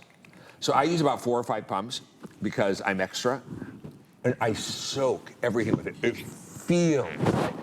So I use about 4 or 5 pumps because I'm extra. And I soak everything with it. It feels like,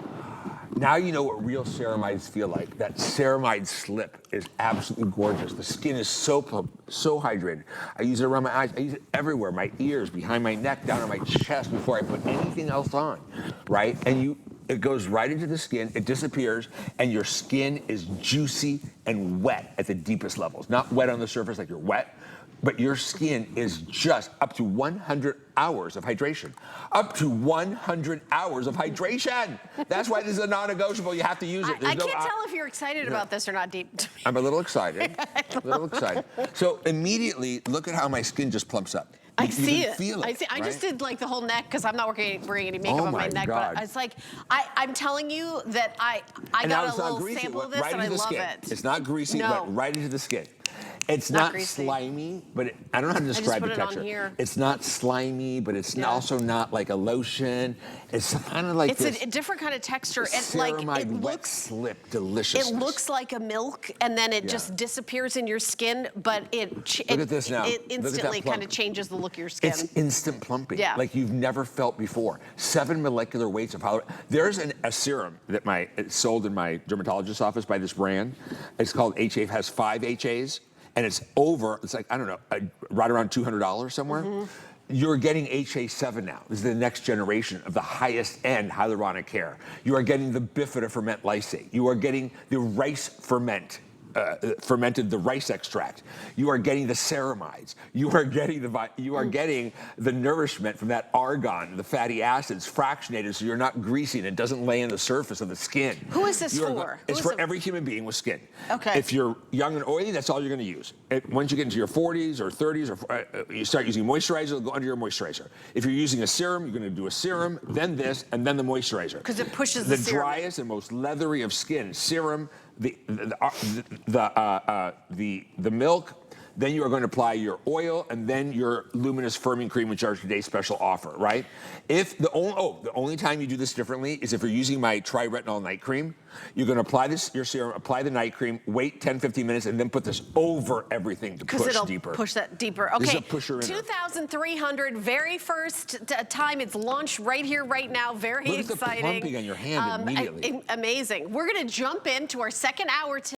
now you know what real ceramides feel like. That ceramide slip is absolutely gorgeous. The skin is so hydrated. I use it around my eyes. I use it everywhere, my ears, behind my neck, down on my chest before I put anything else on, right? And it goes right into the skin, it disappears, and your skin is juicy and wet at the deepest levels. Not wet on the surface like you're wet, but your skin is just up to 100 hours of hydration. Up to 100 hours of hydration. That's why this is a non-negotiable. You have to use it. I can't tell if you're excited about this or not, Deep. I'm a little excited. A little excited. So immediately, look at how my skin just plumps up. I see it. Feel it. I see. I just did like the whole neck because I'm not wearing any makeup Oh on my my neck. God. But it's like I'm telling you that I got a little sample of this and I love it. It's not greasy, No. but right into the skin. It's Not not greasy. slimy, but I don't know how to describe put the it on texture. here. It's not slimy, but it's also not like a lotion. It's kind of like It's this a different kind of texture. And ceramide it wet looks slip deliciousness. It looks like a milk, and then it just disappears in your skin, but Look at this now. it Look at that instantly plump. kind of changes the look of your skin. It's instant plumping, Yeah. like you've never felt before. 7 molecular weights of hyaluronic. There's a serum that it's sold in my dermatologist's office by this brand. It's called HA. It has 5 HAs, and it's like, I don't know, right around $200 somewhere. You're getting HA7 now. This is the next generation of the highest end hyaluronic care. You are getting the bifida ferment lysate. You are getting the rice fermented the rice extract. You are getting the ceramides. You are getting the nourishment from that argon, the fatty acids fractionated so you're not greasy and it doesn't lay on the surface of the skin. Who is this for? It's for every human being with skin. Okay. If you're young and oily, that's all you're going to use. Once you get into your 40s or 30s, or you start using moisturizer, it'll go under your moisturizer. If you're using a serum, you're going to do a serum, then this, and then the moisturizer. Because it pushes the serum. Driest and most leathery of skin, serum, the milk, then you are going to apply your oil and then your luminous firming cream, which are today's special offer, right? If the only time you do this differently is if you're using my tri-retinol night cream. You're going to apply your serum, apply the night cream, wait 10-15 minutes, and then put this over everything to push it'll deeper. Push that deeper. Okay. This is a pusher inner. 2,300, very first time it's launched right here, right now. Very Look exciting. Look at the plumping on your hand immediately. Amazing. We're going to jump into our second hour today.